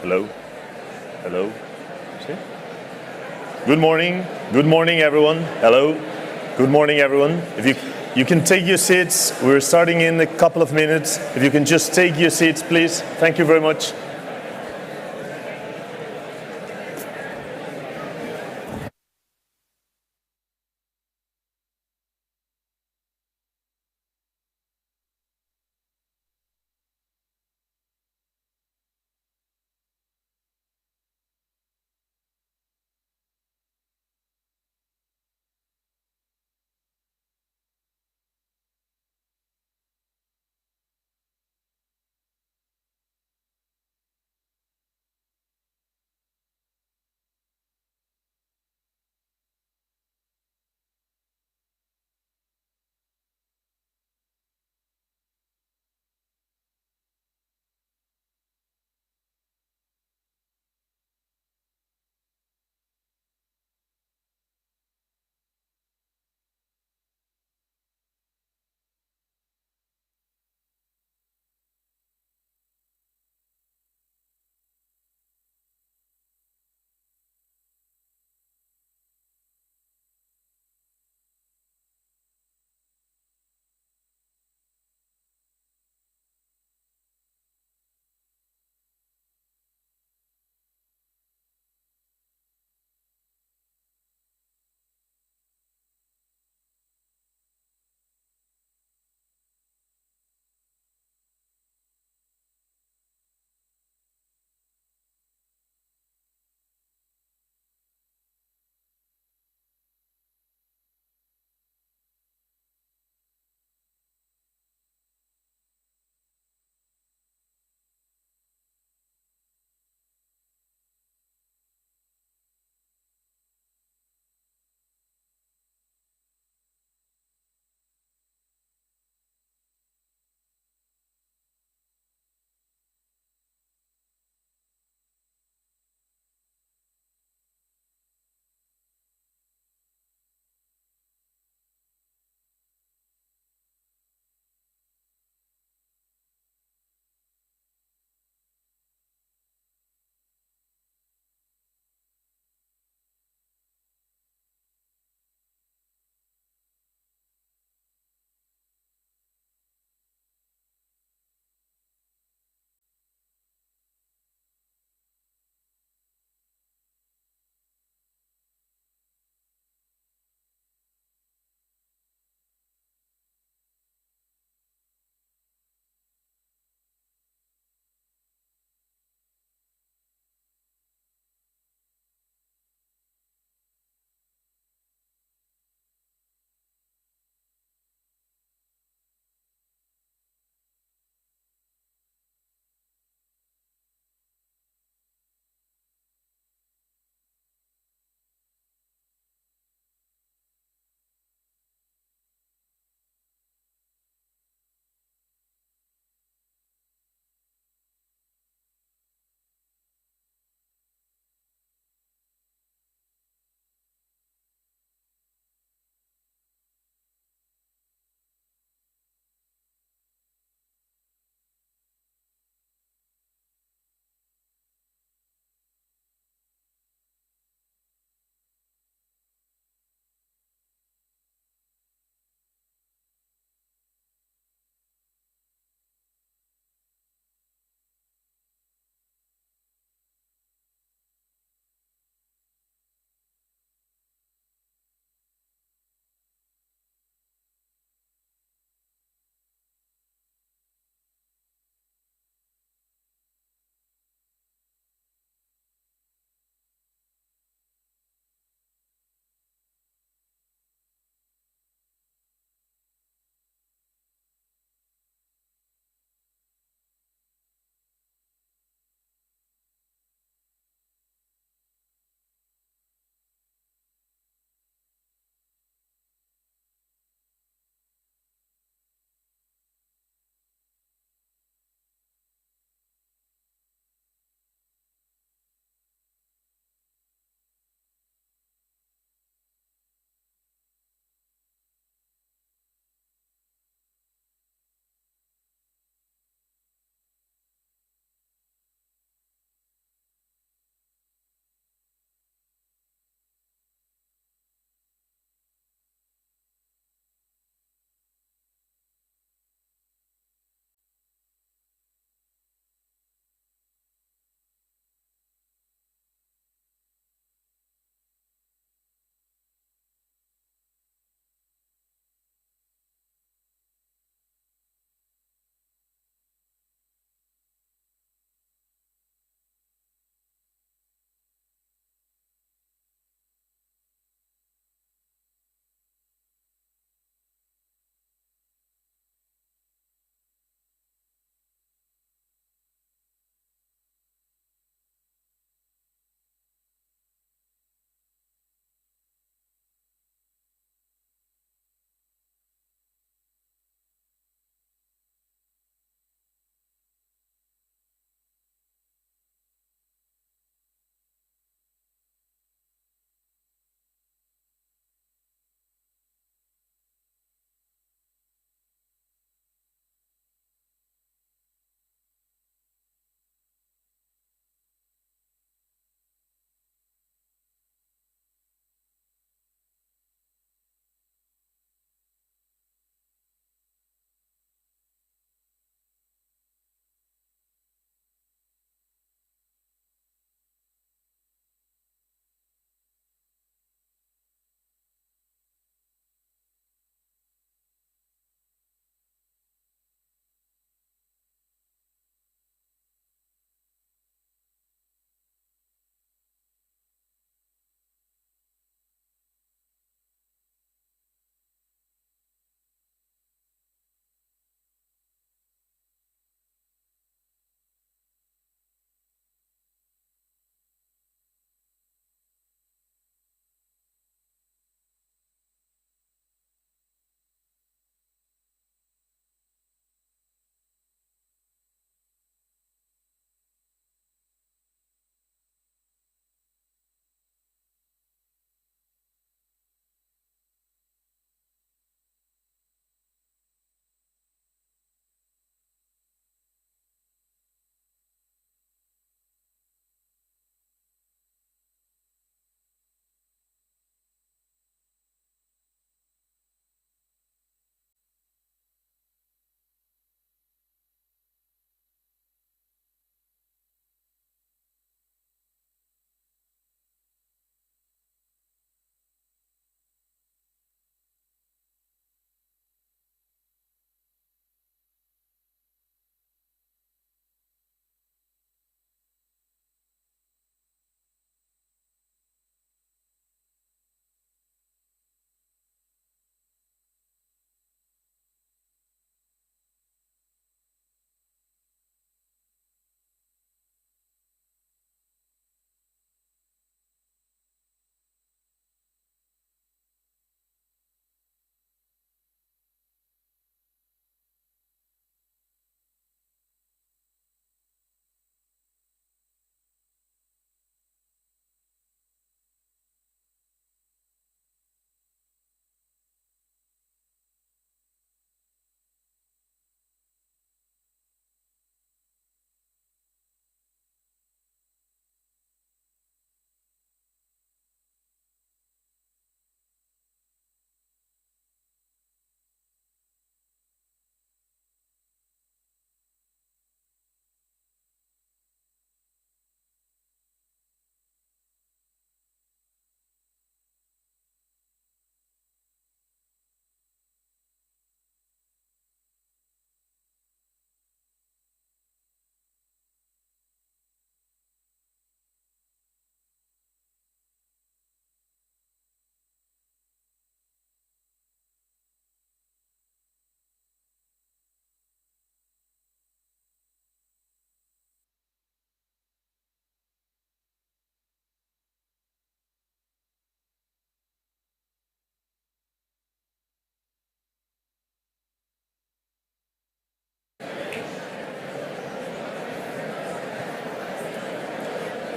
Hello? Hello? See? Good morning. Good morning, everyone. Hello. Good morning, everyone. If you can take your seats. We're starting in a couple of minutes. If you can just take your seats, please. Thank you very much.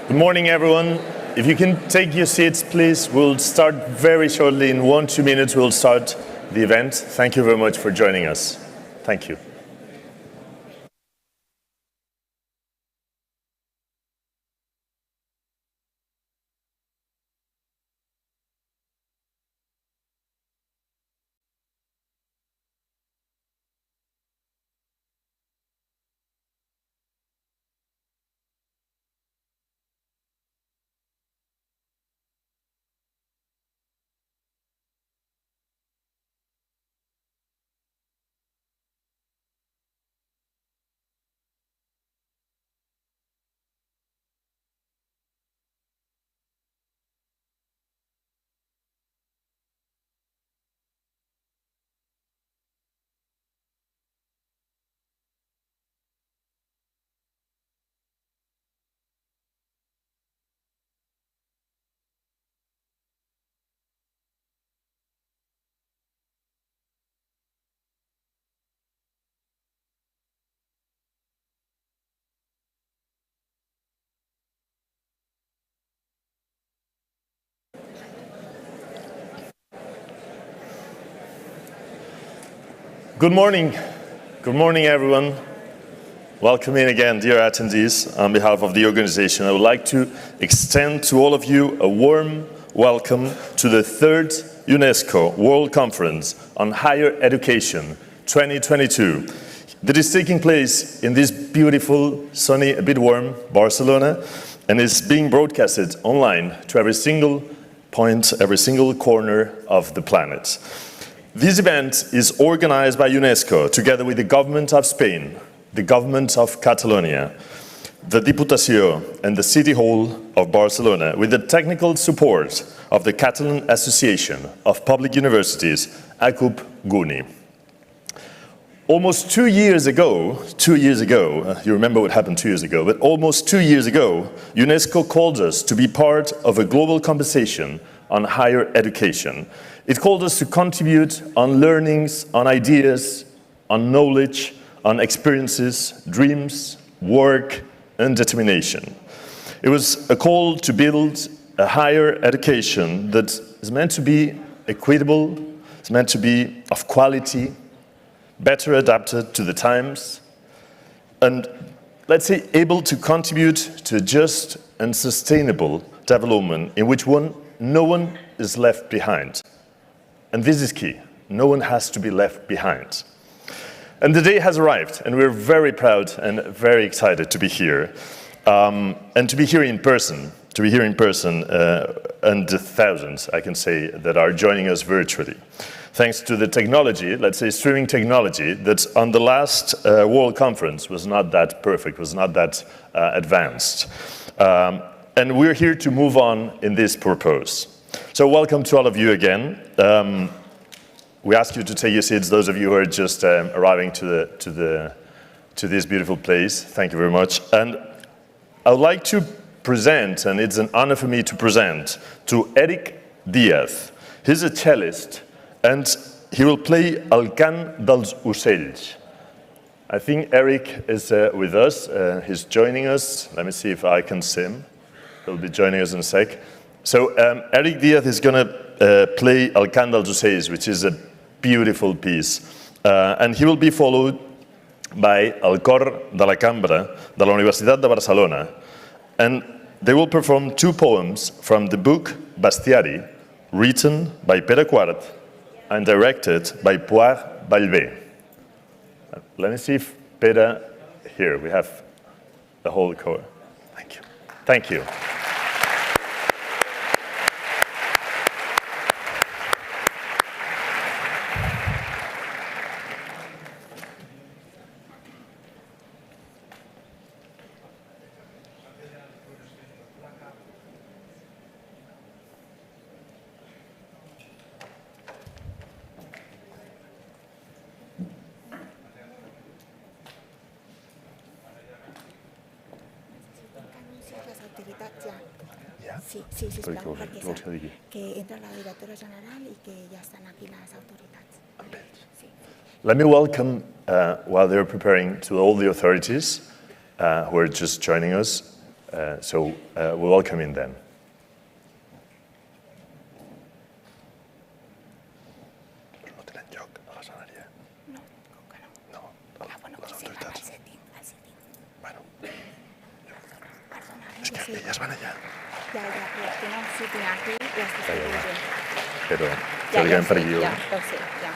Good morning, everyone. If you can take your seats, please. We'll start very shortly. In 1-2 minutes, we'll start the event. Thank you very much for joining us. Thank you. Good morning. Good morning, everyone. Welcome in again, dear attendees. On behalf of the organization, I would like to extend to all of you a warm welcome to the third UNESCO World Conference on Higher Education 2022 that is taking place in this beautiful, sunny, a bit warm Barcelona, and is being broadcasted online to every single point, every single corner of the planet. This event is organized by UNESCO together with the government of Spain, the government of Catalonia, the Diputació and the City Hall of Barcelona, with the technical support of the Catalan Association of Public Universities, ACUP GUNI. Almost 2 years ago, you remember what happened 2 years ago, but almost 2 years ago, UNESCO called us to be part of a global conversation on higher education. It called us to contribute on learnings, on ideas, on knowledge, on experiences, dreams, work, and determination. It was a call to build a higher education that is meant to be equitable, it's meant to be of quality, better adapted to the times, and let's say able to contribute to a just and sustainable development in which no one is left behind. And this is key. No one has to be left behind. And the day has arrived, and we're very proud and very excited to be here. And to be here in person, and the thousands, I can say, that are joining us virtually. Thanks to the technology, let's say streaming technology, that on the last World Conference was not that perfect, was not that advanced. And we're here to move on in this purpose. So welcome to all of you again. We ask you to take your seats, those of you who are just arriving to this beautiful place. Thank you very much. And I would like to present, and it's an honor for me to present, to Eric Díaz. He's a cellist, and he will play El cant dels ocells. I think Eric is with us. He's joining us. Let me see if I can see him. He'll be joining us in a sec. So Eric Díaz is going to play El cant dels ocells, which is a beautiful piece. And he will be followed by El cor de la cambra de la Universitat de Barcelona. And they will perform two poems from the book Bestiari, written by Pere Quart and directed by Poire Ballbé. Let me see if Pere, here we have the whole core. Thank you. Thank you. Sí, sisplau, perquè que entra la directora general i que ja estan aquí les autoritats. Sí. Let me welcome, while they're preparing, to all the authorities who are just joining us. So we welcome him then. No tenen lloc a l'escenari, eh? No, com que no. No, Bueno, les sí, autoritats. al setting. Bueno, Perdona, és que sí. elles van allà. Ja, però tenen un sitting aquí i estic dirigint. Però Ja, teòricament per sé, guió. ja, ho sé, ja.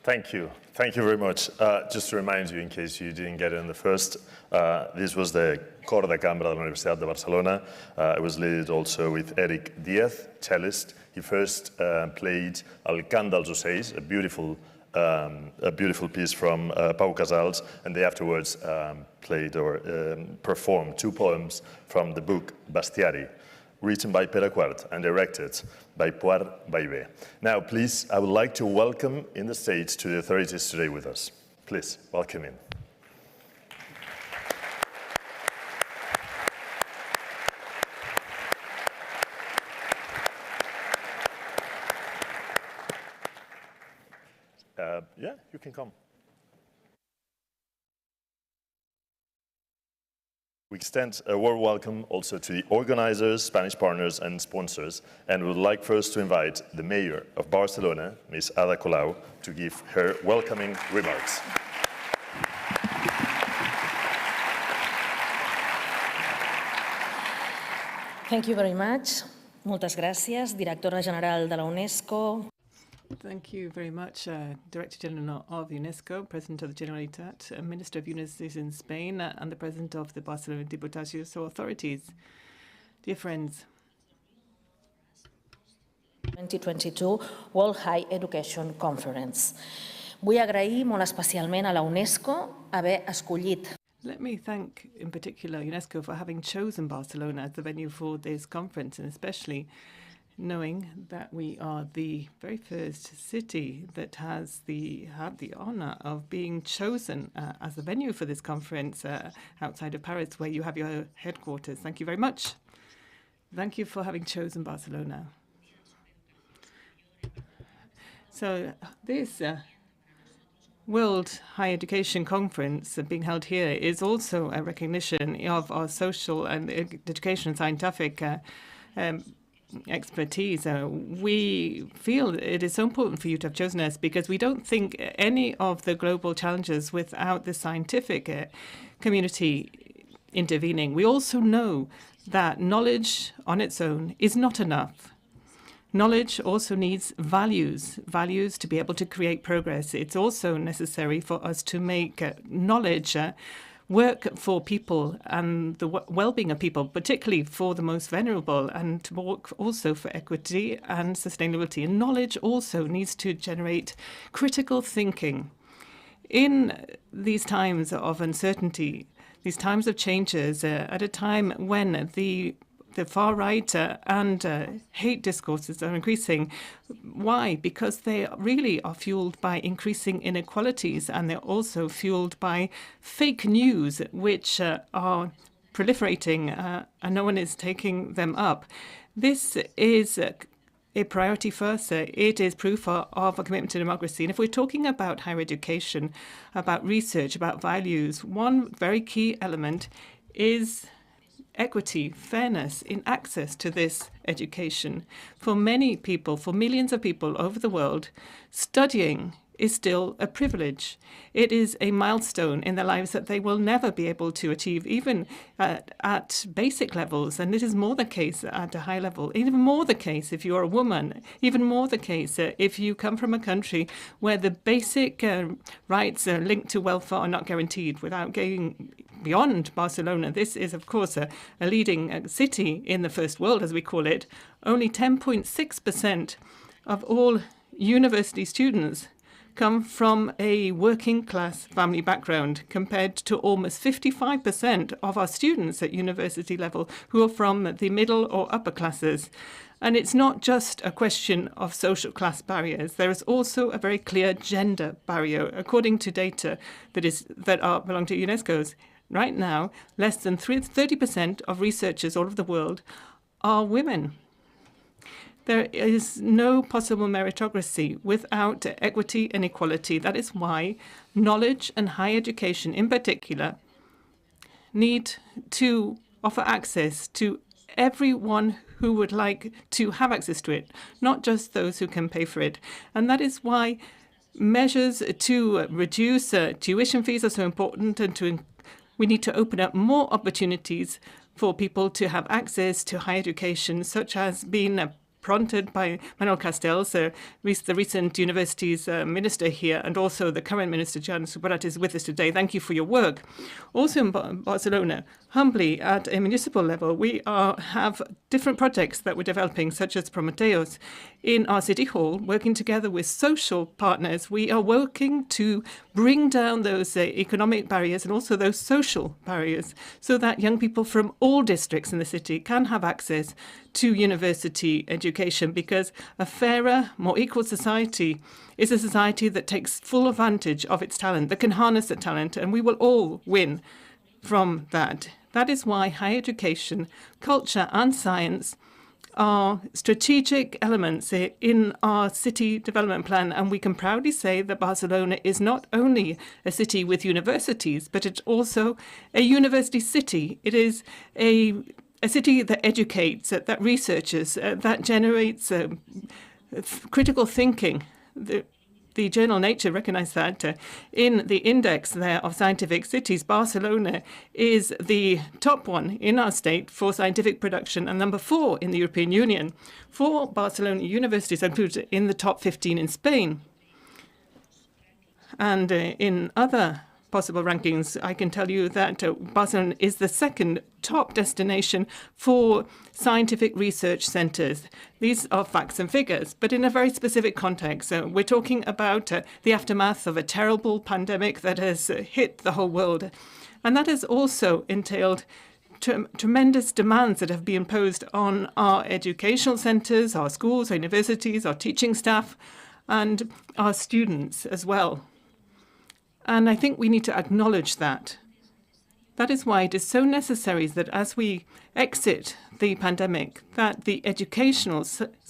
Thank you. Thank you very much. Just to remind you, in case you didn't get it in the first, this was the Cor de Cambra de la Universitat de Barcelona. It was led also with Eric Díaz, cellist. He first played El cant dels ocells, a beautiful piece from Pau Casals, and they afterwards played or performed 2 poems from the book Bestiari, written by Pere Quart and directed by Puar Ballbé. Now, please, I would like to welcome in the stage to the authorities today with us. Please, welcome in. Yeah, you can come. We extend a warm welcome also to the organizers, Spanish partners, and sponsors, and would like first to invite the Mayor of Barcelona, Ms. Ada Colau, to give her welcoming remarks. Thank you very much. Moltes gràcies, directora general de la UNESCO. Thank you very much, Director General of UNESCO, President of the Generalitat, Minister of Universities in Spain, and the President of the Barcelona Diputacions authorities. Dear friends, 2022 World Higher Education Conference. Vull agrair molt especialment a la UNESCO haver escollit. Let me thank in particular UNESCO for having chosen Barcelona as the venue for this conference, and especially knowing that we are the very first city that have the honor of being chosen as a venue for this conference outside of Paris, where you have your headquarters. Thank you very much. Thank you for having chosen Barcelona. So this World Higher Education Conference being held here is also a recognition of our social and education and scientific expertise. We feel it is so important for you to have chosen us because we don't think any of the global challenges without the scientific community intervening. We also know that knowledge on its own is not enough. Knowledge also needs values to be able to create progress. It's also necessary for us to make knowledge work for people and the well-being of people, particularly for the most vulnerable, and to work also for equity and sustainability. And knowledge also needs to generate critical thinking. In these times of uncertainty, these times of changes, at a time when the far right and hate discourses are increasing. Why? Because they really are fueled by increasing inequalities, and they're also fueled by fake news, which are proliferating, and no one is taking them up. This is a priority for us. It is proof of a commitment to democracy. And if we're talking about higher education, about research, about values, one very key element is equity, fairness in access to this education. For many people, for millions of people over the world, studying is still a privilege. It is a milestone in their lives that they will never be able to achieve, even at basic levels. And it is more the case at a high level, even more the case if you're a woman, even more the case if you come from a country where the basic rights linked to welfare are not guaranteed. Without going beyond Barcelona, this is, of course, a leading city in the first world, as we call it. Only 10.6% of all university students come from a working-class family background, compared to almost 55% of our students at university level who are from the middle or upper classes. And it's not just a question of social class barriers. There is also a very clear gender barrier. According to data that belong to UNESCO's, right now, less than 30% of researchers all over the world are women. There is no possible meritocracy without equity and equality. That is why knowledge and higher education in particular need to offer access to everyone who would like to have access to it, not just those who can pay for it. And that is why measures to reduce tuition fees are so important, and we need to open up more opportunities for people to have access to higher education, such as being prompted by Manuel Castells, the recent university's minister here, and also the current minister, Joan Subrat, is with us today. Thank you for your work. Also in Barcelona, humbly, at a municipal level, we have different projects that we're developing, such as Prometeos. In our city hall, working together with social partners, we are working to bring down those economic barriers and also those social barriers, so that young people from all districts in the city can have access to university education, because a fairer, more equal society is a society that takes full advantage of its talent, that can harness the talent, and we will all win from that. That is why higher education, culture and science are strategic elements in our city development plan, and we can proudly say that Barcelona is not only a city with universities, but it's also a university city. It is a city that educates, that researches, that generates critical thinking. The journal Nature recognized that in the index there of scientific cities, Barcelona is the top one in our state for scientific production and number 4 in the European Union. 4 Barcelona universities are included in the top 15 in Spain. And in other possible rankings, I can tell you that Barcelona is the second top destination for scientific research centers. These are facts and figures, but in a very specific context. We're talking about the aftermath of a terrible pandemic that has hit the whole world. And that has also entailed tremendous demands that have been imposed on our educational centers, our schools, our universities, our teaching staff, and our students as well. And I think we need to acknowledge that. That is why it is so necessary that as we exit the pandemic, that the educational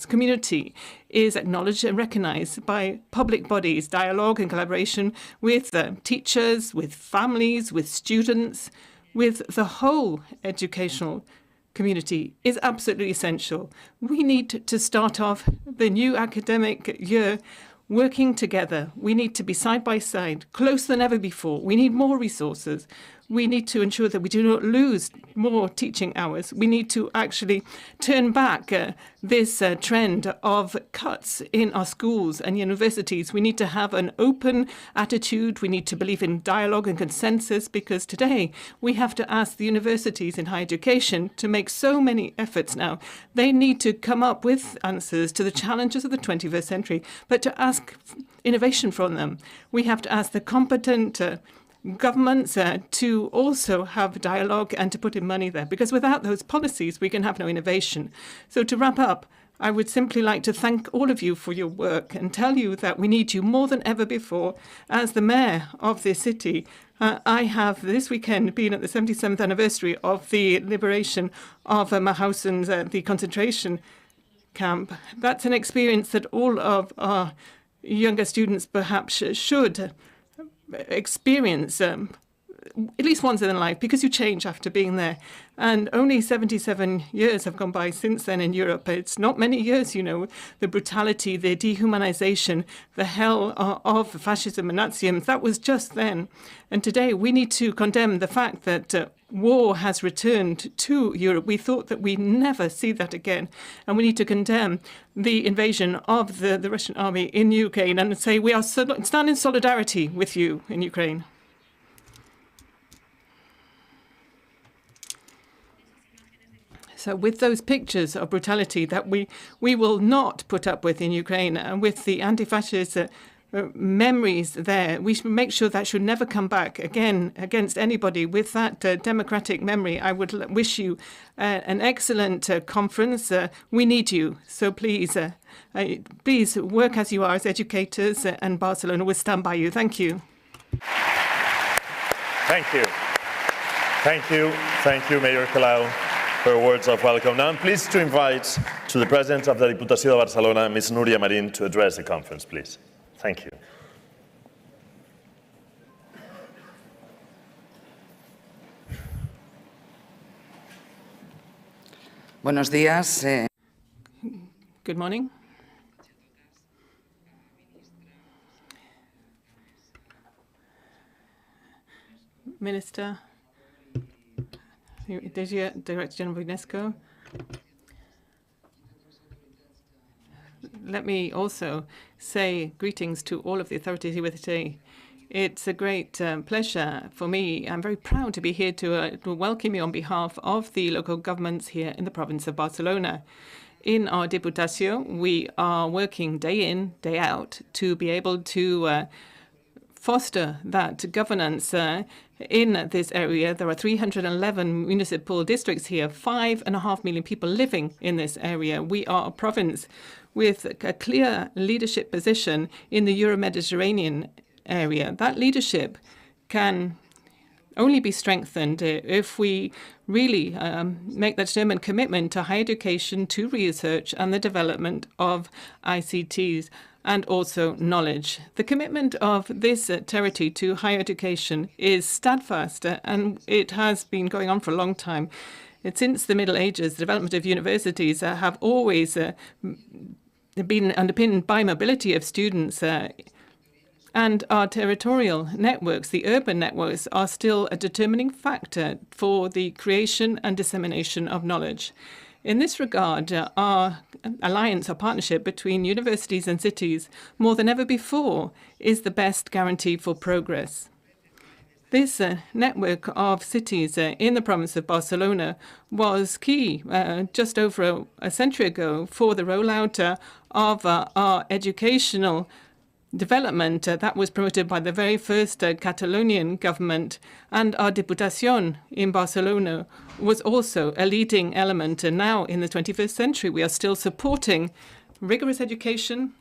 community is acknowledged and recognized by public bodies, dialogue and collaboration with teachers, with families, with students, with the whole educational community is absolutely essential. We need to start off the new academic year working together. We need to be side by side, closer than ever before. We need more resources. we need to ensure that we do not lose more teaching hours. We need to actually turn back this trend of cuts in our schools and universities. We need to have an open attitude. We need to believe in dialogue and consensus, because today we have to ask the universities in higher education to make so many efforts now. They need to come up with answers to the challenges of the 21st century, but to ask innovation from them. We have to ask the competent governments to also have dialogue and to put in money there, because without those policies we can have no innovation. So to wrap up, I would simply like to thank all of you for your work and tell you that we need you more than ever before. As the mayor of this city, I have this weekend been at the 77th anniversary of the liberation of Mauthausen's, the concentration camp. That's an experience that all of our younger students perhaps should experience at least once in their life, because you change after being there. And only 77 years have gone by since then in Europe. It's not many years, you know, the brutality, the dehumanization, the hell of fascism and Nazism, that was just then. And today we need to condemn the fact that war has returned to Europe. We thought that we'd never see that again. And we need to condemn the invasion of the Russian army in Ukraine and say we are stand in solidarity with you in Ukraine. So with those pictures of brutality that we will not put up with in Ukraine, and with the anti-fascist memories there, we should make sure that should never come back again against anybody. With that democratic memory, I would wish you an excellent conference. We need you. So please work as you are as educators, and Barcelona will stand by you. Thank you. Thank you. Thank you. Thank you, Mayor Colau, for words of welcome. Now I'm pleased to invite to the President of the Diputació de Barcelona, Ms. Núria Marín, to address the conference, please. Thank you. Buenos días. Good morning. Minister, Director General of UNESCO. Let me also say greetings to all of the authorities here with us today. It's a great pleasure for me. I'm very proud to be here to welcome you on behalf of the local governments here in the province of Barcelona. In our Diputació, we are working day in, day out to be able to foster that governance in this area. There are 311 municipal districts here, 5.5 million people living in this area. We are a province with a clear leadership position in the Euro-Mediterranean area. That leadership can only be strengthened if we really make that determined commitment to higher education, to research and the development of ICTs and also knowledge. The commitment of this territory to higher education is steadfast, and it has been going on for a long time. Since the Middle Ages, the development of universities have always been underpinned by mobility of students, and our territorial networks, the urban networks, are still a determining factor for the creation and dissemination of knowledge. In this regard, our alliance, our partnership between universities and cities, more than ever before, is the best guarantee for progress. This network of cities in the province of Barcelona was key just over a century ago for the rollout of our educational development that was promoted by the very first Catalonian government, and our Diputación in Barcelona was also a leading element. And now in the 21st century, we are still supporting rigorous education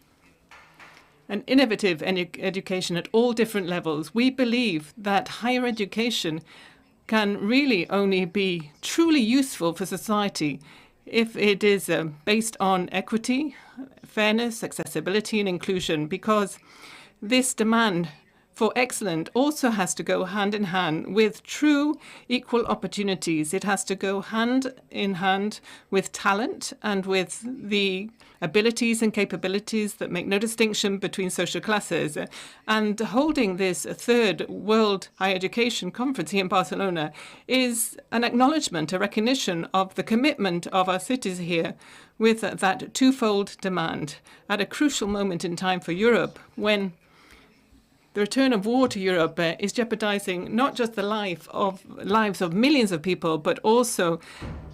and innovative education at all different levels. We believe that higher education can really only be truly useful for society if it is based on equity, fairness, accessibility and inclusion, because this demand for excellent also has to go hand in hand with true equal opportunities. It has to go hand in hand with talent and with the abilities and capabilities that make no distinction between social classes. And holding this third World Higher Education Conference here in Barcelona is an acknowledgement, a recognition of the commitment of our cities here with that twofold demand at a crucial moment in time for Europe, when the return of war to Europe is jeopardizing not just the lives of millions of people, but also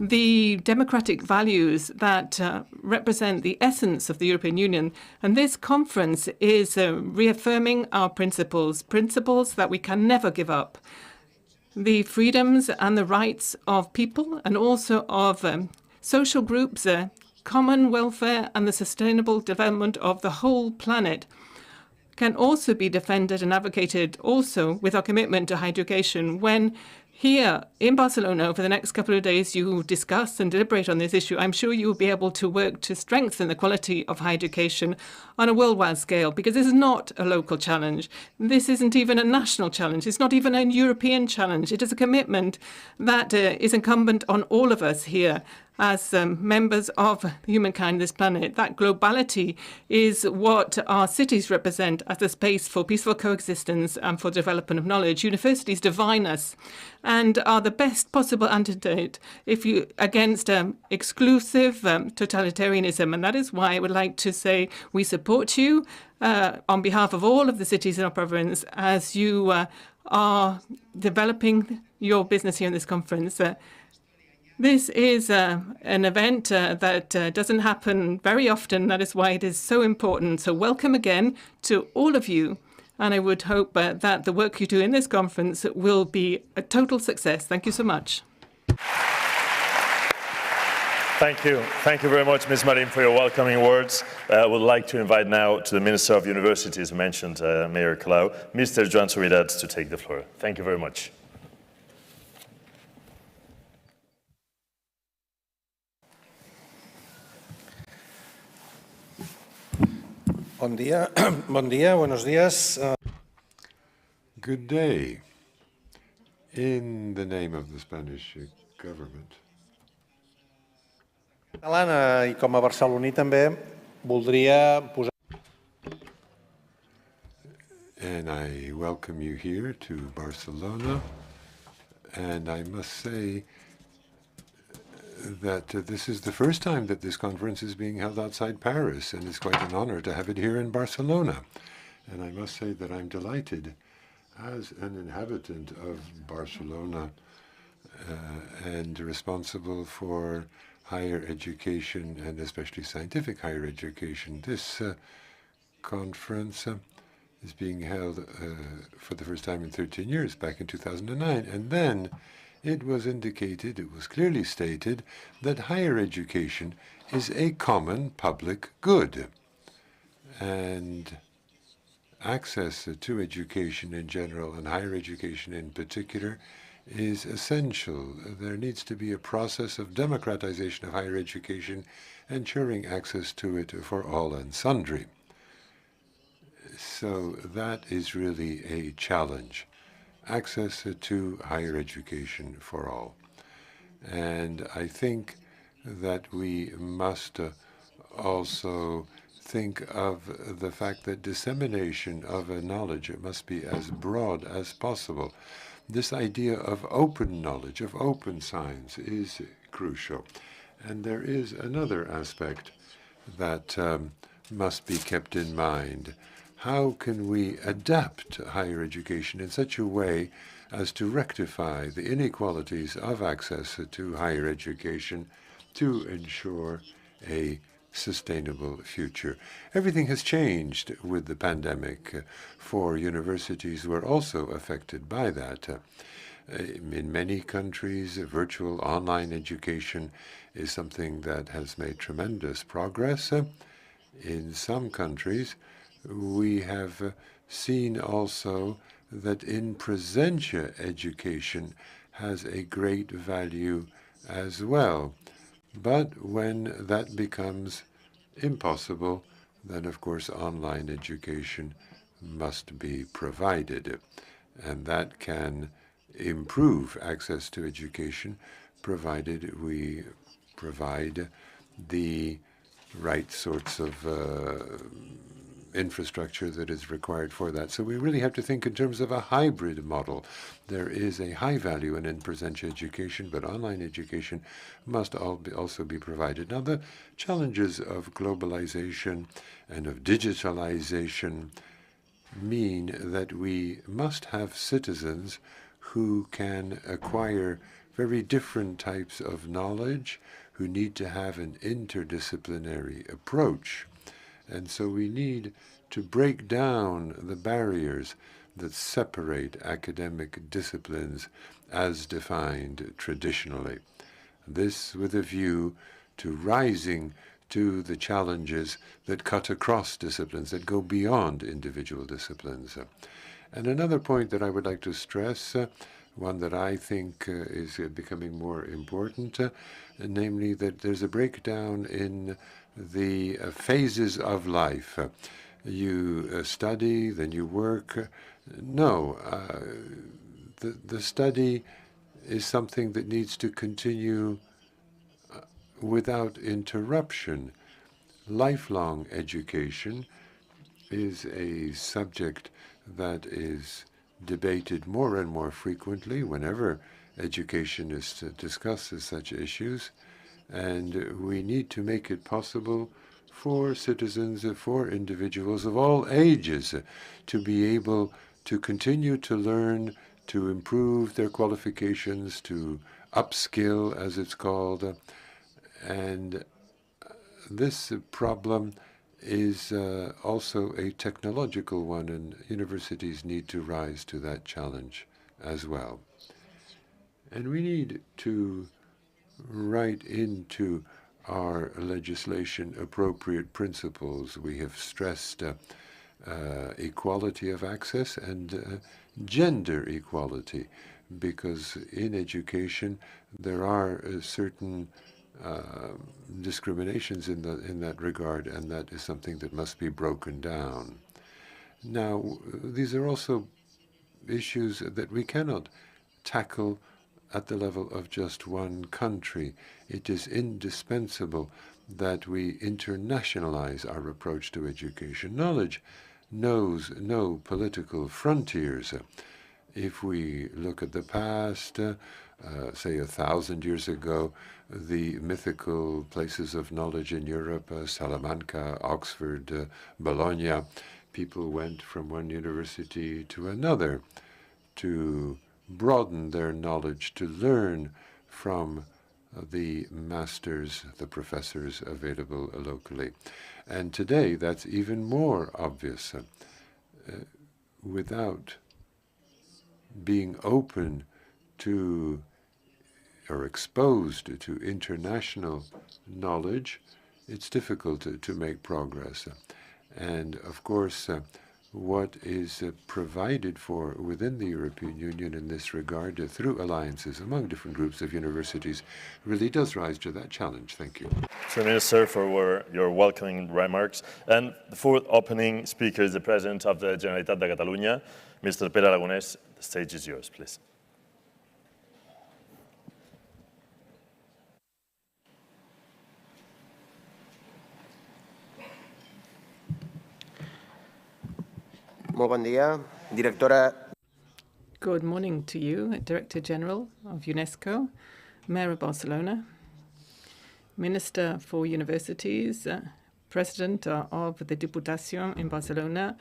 the democratic values that represent the essence of the European Union. And this conference is reaffirming our principles that we can never give up. The freedoms and the rights of people and also of social groups, common welfare and the sustainable development of the whole planet can also be defended and advocated also with our commitment to higher education. When here in Barcelona over the next couple of days you discuss and deliberate on this issue, I'm sure you will be able to work to strengthen the quality of higher education on a worldwide scale, because this is not a local challenge. This isn't even a national challenge. It's not even a European challenge. It is a commitment that is incumbent on all of us here as members of humankind, this planet. That globality is what our cities represent as a space for peaceful coexistence and for development of knowledge. Universities define us and are the best possible antidote against exclusive totalitarianism. And that is why I would like to say we support you on behalf of all of the cities in our province as you are developing your business here in this conference. This is an event that doesn't happen very often. That is why it is so important. So welcome again to all of you. And I would hope that the work you do in this conference will be a total success. Thank you so much. Thank you. Thank you very much, Ms. Marin, for your welcoming words. I would like to invite now to the Minister of Universities, who mentioned Mayor Colau, Mr. Joan Subirats, to take the floor. Thank you very much. Bon dia, buenos días. Good day. In the name of the Spanish government. Catalana I com a barceloní també voldria posar. And I welcome you here to Barcelona. And I must say that this is the first time that this conference is being held outside Paris, and it's quite an honor to have it here in Barcelona. And I must say that I'm delighted as an inhabitant of Barcelona and responsible for higher education and especially scientific higher education. This conference is being held for the first time in 13 years, back in 2009, and then it was indicated, it was clearly stated, that higher education is a common public good. And access to education in general and higher education in particular is essential. There needs to be a process of democratization of higher education, ensuring access to it for all and sundry. So that is really a challenge. Access to higher education for all. And I think that we must also think of the fact that dissemination of knowledge must be as broad as possible. This idea of open knowledge, of open science, is crucial. And there is another aspect that must be kept in mind. How can we adapt higher education in such a way as to rectify the inequalities of access to higher education to ensure a sustainable future? Everything has changed with the pandemic for universities who are also affected by that. In many countries, virtual online education is something that has made tremendous progress. In some countries, we have seen also that in-presentia education has a great value as well. But when that becomes impossible, then of course online education must be provided, and that can improve access to education provided we provide the right sorts of infrastructure that is required for that. So we really have to think in terms of a hybrid model. There is a high value in in-presential education, but online education must also be provided. Now, the challenges of globalization and of digitalization mean that we must have citizens who can acquire very different types of knowledge, who need to have an interdisciplinary approach. And so we need to break down the barriers that separate academic disciplines as defined traditionally. This with a view to rising to the challenges that cut across disciplines, that go beyond individual disciplines. And another point that I would like to stress, one that I think is becoming more important, namely that there's a breakdown in the phases of life. You study, then you work. No, the study is something that needs to continue without interruption. Lifelong education is a subject that is debated more and more frequently whenever education is discusses such issues, and we need to make it possible for citizens, for individuals of all ages, to be able to continue to learn, to improve their qualifications, to upskill, as it's called. And this problem is also a technological one, and universities need to rise to that challenge as well. And we need to write into our legislation appropriate principles. We have stressed equality of access and gender equality, because in education there are certain discriminations in that regard, and that is something that must be broken down. Now, these are also issues that we cannot tackle at the level of just one country. It is indispensable that we internationalize our approach to education. Knowledge knows no political frontiers. If we look at the past, say 1,000 years ago, the mythical places of knowledge in Europe, Salamanca, Oxford, Bologna, people went from one university to another to broaden their knowledge, to learn from the masters, the professors available locally. And today, that's even more obvious. Without being open to or exposed to international knowledge, it's difficult to make progress. And of course, what is provided for within the European Union in this regard through alliances among different groups of universities really does rise to that challenge. Thank you. Mr. Minister, for your welcoming remarks. And the fourth opening speaker is the President of the Generalitat de Catalunya, Mr. Pere Aragonès. The stage is yours, please. Molt bon dia, directora. Good morning to you, Director General of UNESCO, Mayor of Barcelona, Minister for Universities, President of the Diputación in Barcelona,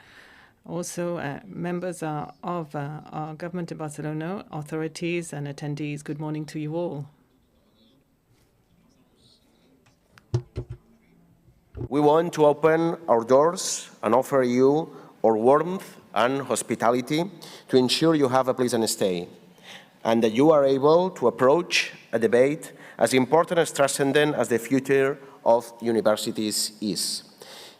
also members of our government in Barcelona, authorities and attendees. Good morning to you all. We want to open our doors and offer you our warmth and hospitality to ensure you have a pleasant stay and that you are able to approach a debate as important as transcendent as the future of universities is.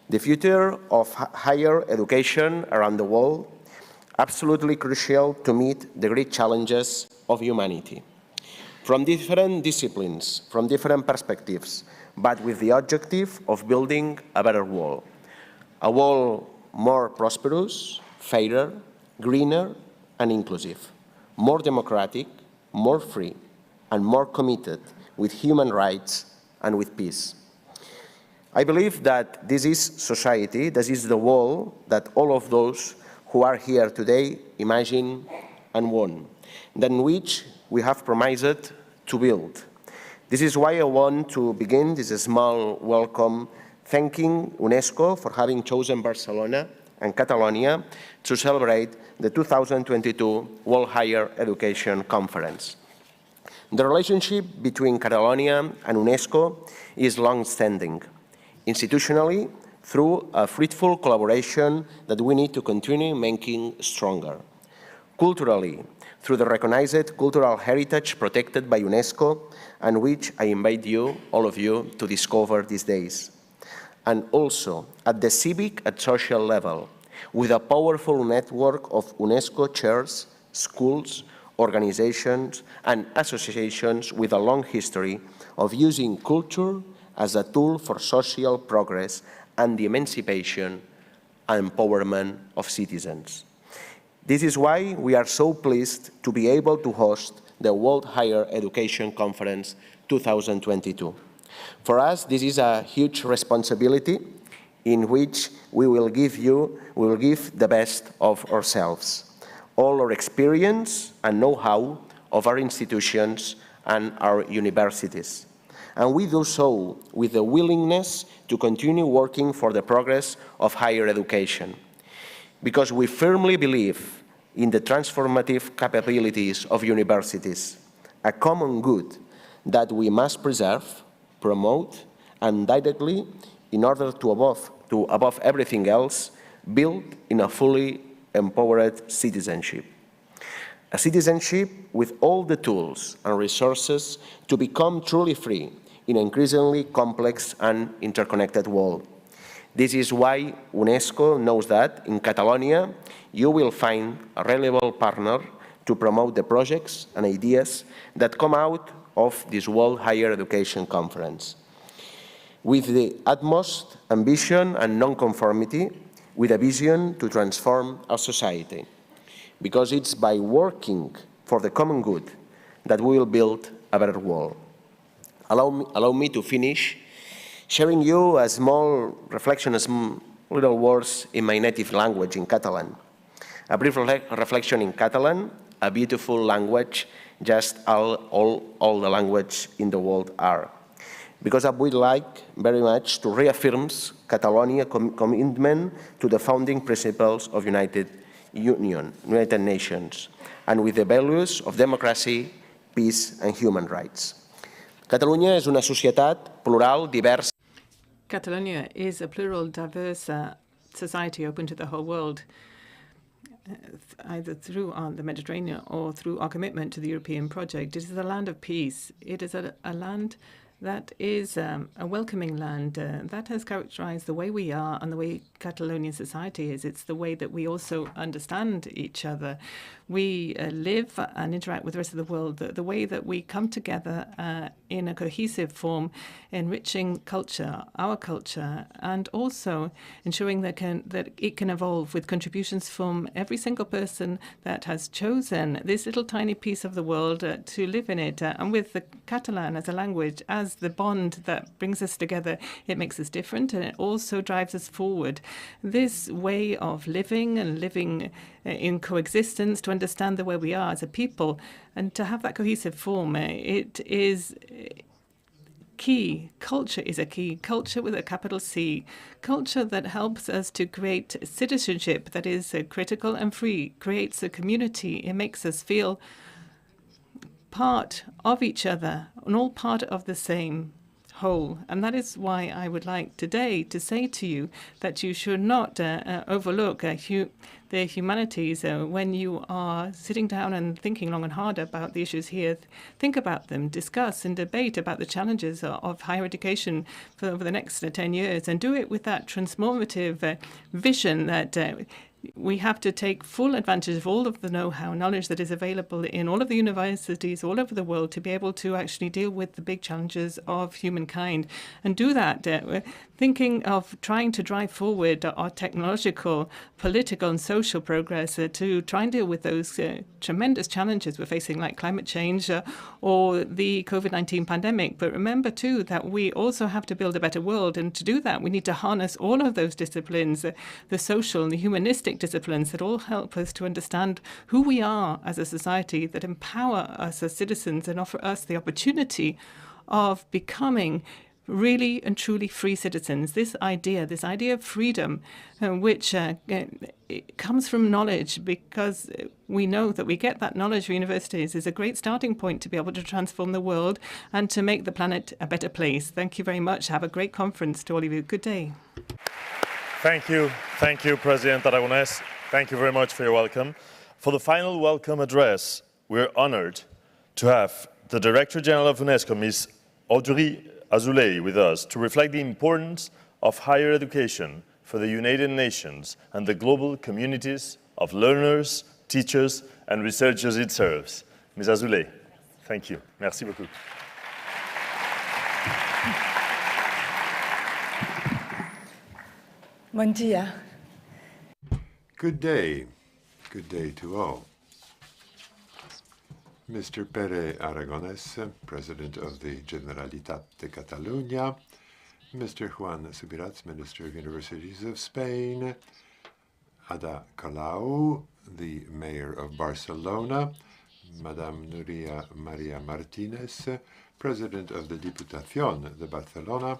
The future of higher education around the world, absolutely crucial to meet the great challenges of humanity. From different disciplines, from different perspectives, but with the objective of building a better world. A world more prosperous, fairer, greener, and inclusive, more democratic, more free, and more committed with human rights and with peace. I believe that this is society, this is the world that all of those who are here today imagine and want, than which we have promised to build. This is why I want to begin this small welcome thanking UNESCO for having chosen Barcelona and Catalonia to celebrate the 2022 World Higher Education Conference. The relationship between Catalonia and UNESCO is long-standing, institutionally through a fruitful collaboration that we need to continue making stronger. Culturally, through the recognized cultural heritage protected by UNESCO, and which I invite you, all of you, to discover these days. And also at the civic and social level, with a powerful network of UNESCO chairs, schools, organizations, and associations with a long history of using culture as a tool for social progress and the emancipation and empowerment of citizens. This is why we are so pleased to be able to host the World Higher Education Conference 2022. For us, this is a huge responsibility in which we will give the best of ourselves, all our experience and know-how of our institutions and our universities. And we do so with the willingness to continue working for the progress of higher education, because we firmly believe in the transformative capabilities of universities, a common good that we must preserve, promote, and directly, in order to above everything else, build in a fully empowered citizenship. A citizenship with all the tools and resources to become truly free in an increasingly complex and interconnected world. This is why UNESCO knows that in Catalonia, you will find a reliable partner to promote the projects and ideas that come out of this World Higher Education Conference. With the utmost ambition and non-conformity, with a vision to transform our society. Because it's by working for the common good that we will build a better world. Allow me to finish sharing you a small reflection, some little words in my native language, in Catalan. A brief reflection in Catalan, a beautiful language, just all the language in the world are. Because I would like very much to reaffirm Catalonia's commitment to the founding principles of United Nations, and with the values of democracy, peace, and human rights. Catalunya és una societat plural, diversa. Catalonia is a plural, diverse society open to the whole world, either through the Mediterranean or through our commitment to the European project. It is a land of peace. It is a land that is a welcoming land that has characterized the way we are and the way Catalonian society is. It's the way that we also understand each other. We live and interact with the rest of the world, the way that we come together in a cohesive form, enriching culture, our culture, and also ensuring that it can evolve with contributions from every single person that has chosen this little tiny piece of the world to live in it. And with the Catalan as a language, as the bond that brings us together, it makes us different and it also drives us forward. This way of living and living in coexistence, to understand the way we are as a people and to have that cohesive form, it is key. Culture is a key. Culture with a capital C. Culture that helps us to create citizenship that is critical and free, creates a community. It makes us feel part of each other and all part of the same whole. And that is why I would like today to say to you that you should not overlook the humanities when you are sitting down and thinking long and hard about the issues here. Think about them, discuss and debate about the challenges of higher education for over the next 10 years, and do it with that transformative vision that we have to take full advantage of all of the know-how, knowledge that is available in all of the universities all over the world to be able to actually deal with the big challenges of humankind and do that. thinking of trying to drive forward our technological, political and social progress to try and deal with those tremendous challenges we're facing, like climate change or the COVID-19 pandemic. But remember, too, that we also have to build a better world. And to do that, we need to harness all of those disciplines, the social and the humanistic disciplines that all help us to understand who we are as a society, that empower us as citizens and offer us the opportunity of becoming really and truly free citizens. This idea of freedom, which it comes from knowledge, because we know that we get that knowledge from universities, is a great starting point to be able to transform the world and to make the planet a better place. Thank you very much. Have a great conference to all of you. Good day. Thank you, President Aragonés. Thank you very much for your welcome. For the final welcome address, we're honored to have the Director General of UNESCO, Ms. Audrey Azoulay, with us to reflect the importance of higher education for the United Nations and the global communities of learners, teachers, and researchers it serves. Ms. Azoulay, thank you. Merci beaucoup. Bom dia. Good day. Good day to all. Mr. Pere Aragonés, President of the Generalitat de Catalunya, Mr. Juan Subirats, Minister of Universities of Spain, Ada Colau, the Mayor of Barcelona, Madame Nuria Maria Martinez, President of the Diputación de Barcelona,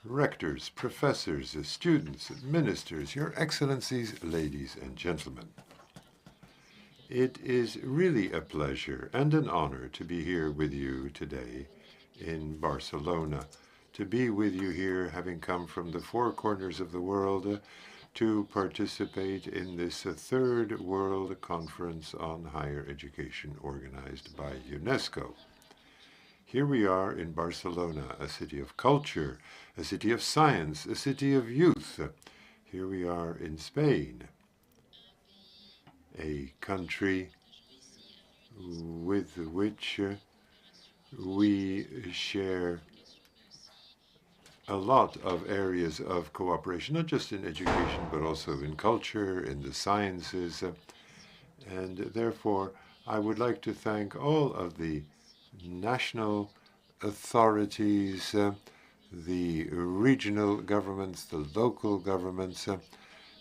rectors, professors, students, ministers, Your Excellencies, ladies and gentlemen. It is really a pleasure and an honor to be here with you today in Barcelona, to be with you here having come from the four corners of the world to participate in this third World Conference on Higher Education organized by UNESCO. Here we are in Barcelona, a city of culture, a city of science, a city of youth. Here we are in Spain, a country with which we share a lot of areas of cooperation, not just in education, but also in culture, in the sciences. And therefore, I would like to thank all of the national authorities, the regional governments, the local governments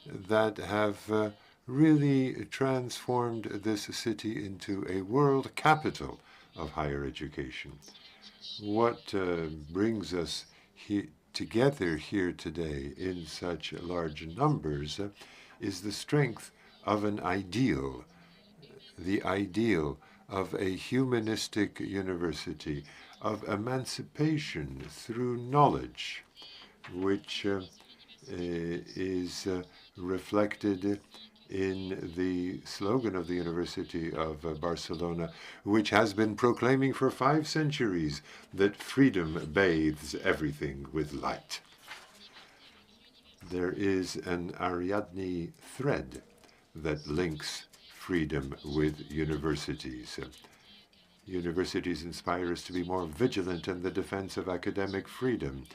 that have really transformed this city into a world capital of higher education. What brings us together here today in such large numbers is the strength of an ideal, the ideal of a humanistic university, of emancipation through knowledge, which is reflected in the slogan of the University of Barcelona, which has been proclaiming for 5 centuries that freedom bathes everything with light. There is an Ariadne thread that links freedom with universities. Universities inspire us to be more vigilant in the defense of academic freedom,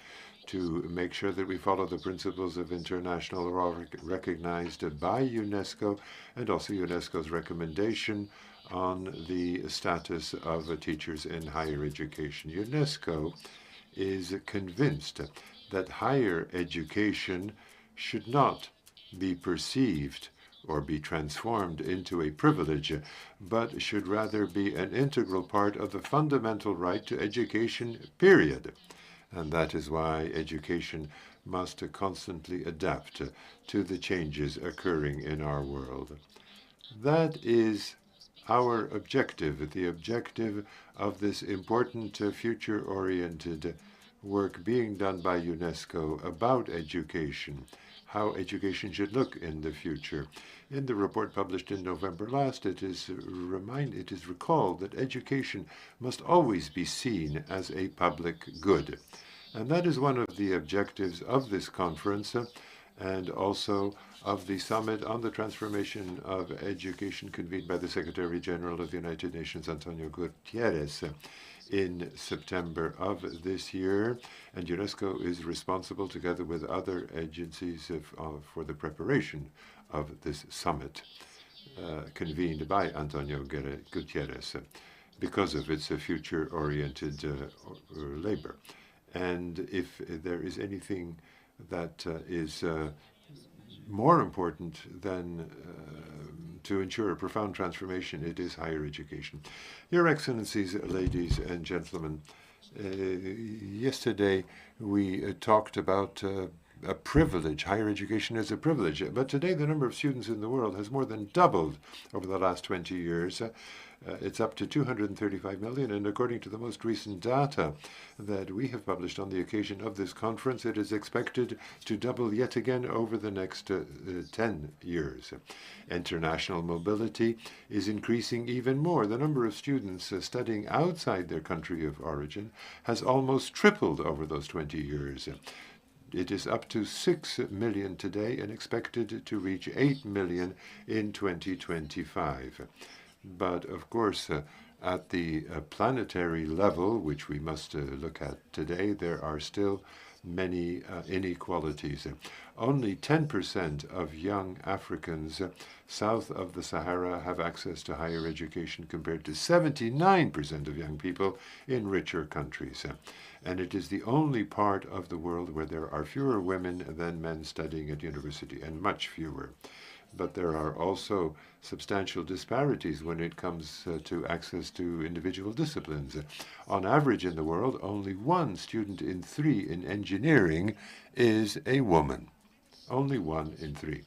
to make sure that we follow the principles of international law recognized by UNESCO and also UNESCO's recommendation on the status of teachers in higher education. UNESCO is convinced that higher education should not be perceived or be transformed into a privilege, but should rather be an integral part of the fundamental right to education, period. And that is why education must constantly adapt to the changes occurring in our world. That is our objective, the objective of this important future-oriented work being done by UNESCO about education, how education should look in the future. In the report published in November last, it is recalled that education must always be seen as a public good. And that is one of the objectives of this conference and also of the Summit on the Transformation of Education convened by the Secretary General of the United Nations, Antonio Guterres, in September of this year, and UNESCO is responsible, together with other agencies, for the preparation of this summit convened by Antonio Gutierrez because of its future-oriented labor. And if there is anything that is more important than to ensure a profound transformation, it is higher education. Your Excellencies, ladies and gentlemen, yesterday we talked about a privilege. Higher education is a privilege. But today the number of students in the world has more than doubled over the last 20 years. It's up to 235 million, and according to the most recent data that we have published on the occasion of this conference, it is expected to double yet again over the next 10 years. International mobility is increasing even more. The number of students studying outside their country of origin has almost tripled over those 20 years. It is up to 6 million today and expected to reach 8 million in 2025. But of course, at the planetary level, which we must look at today, there are still many inequalities. Only 10% of young Africans south of the Sahara have access to higher education, compared to 79% of young people in richer countries. And it is the only part of the world where there are fewer women than men studying at university, and much fewer. But there are also substantial disparities when it comes to access to individual disciplines. On average in the world, only 1 student in 3 in engineering is a woman. Only 1 in 3.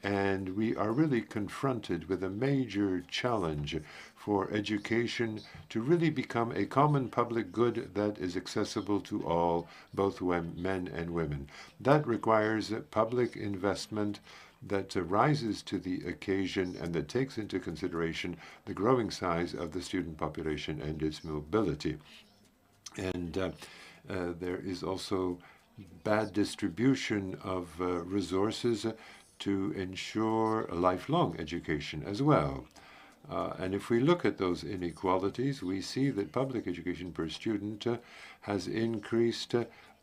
And we are really confronted with a major challenge for education to really become a common public good that is accessible to all, both men and women. That requires public investment that rises to the occasion and that takes into consideration the growing size of the student population and its mobility. And there is also bad distribution of resources to ensure a lifelong education as well. And if we look at those inequalities, we see that public education per student has increased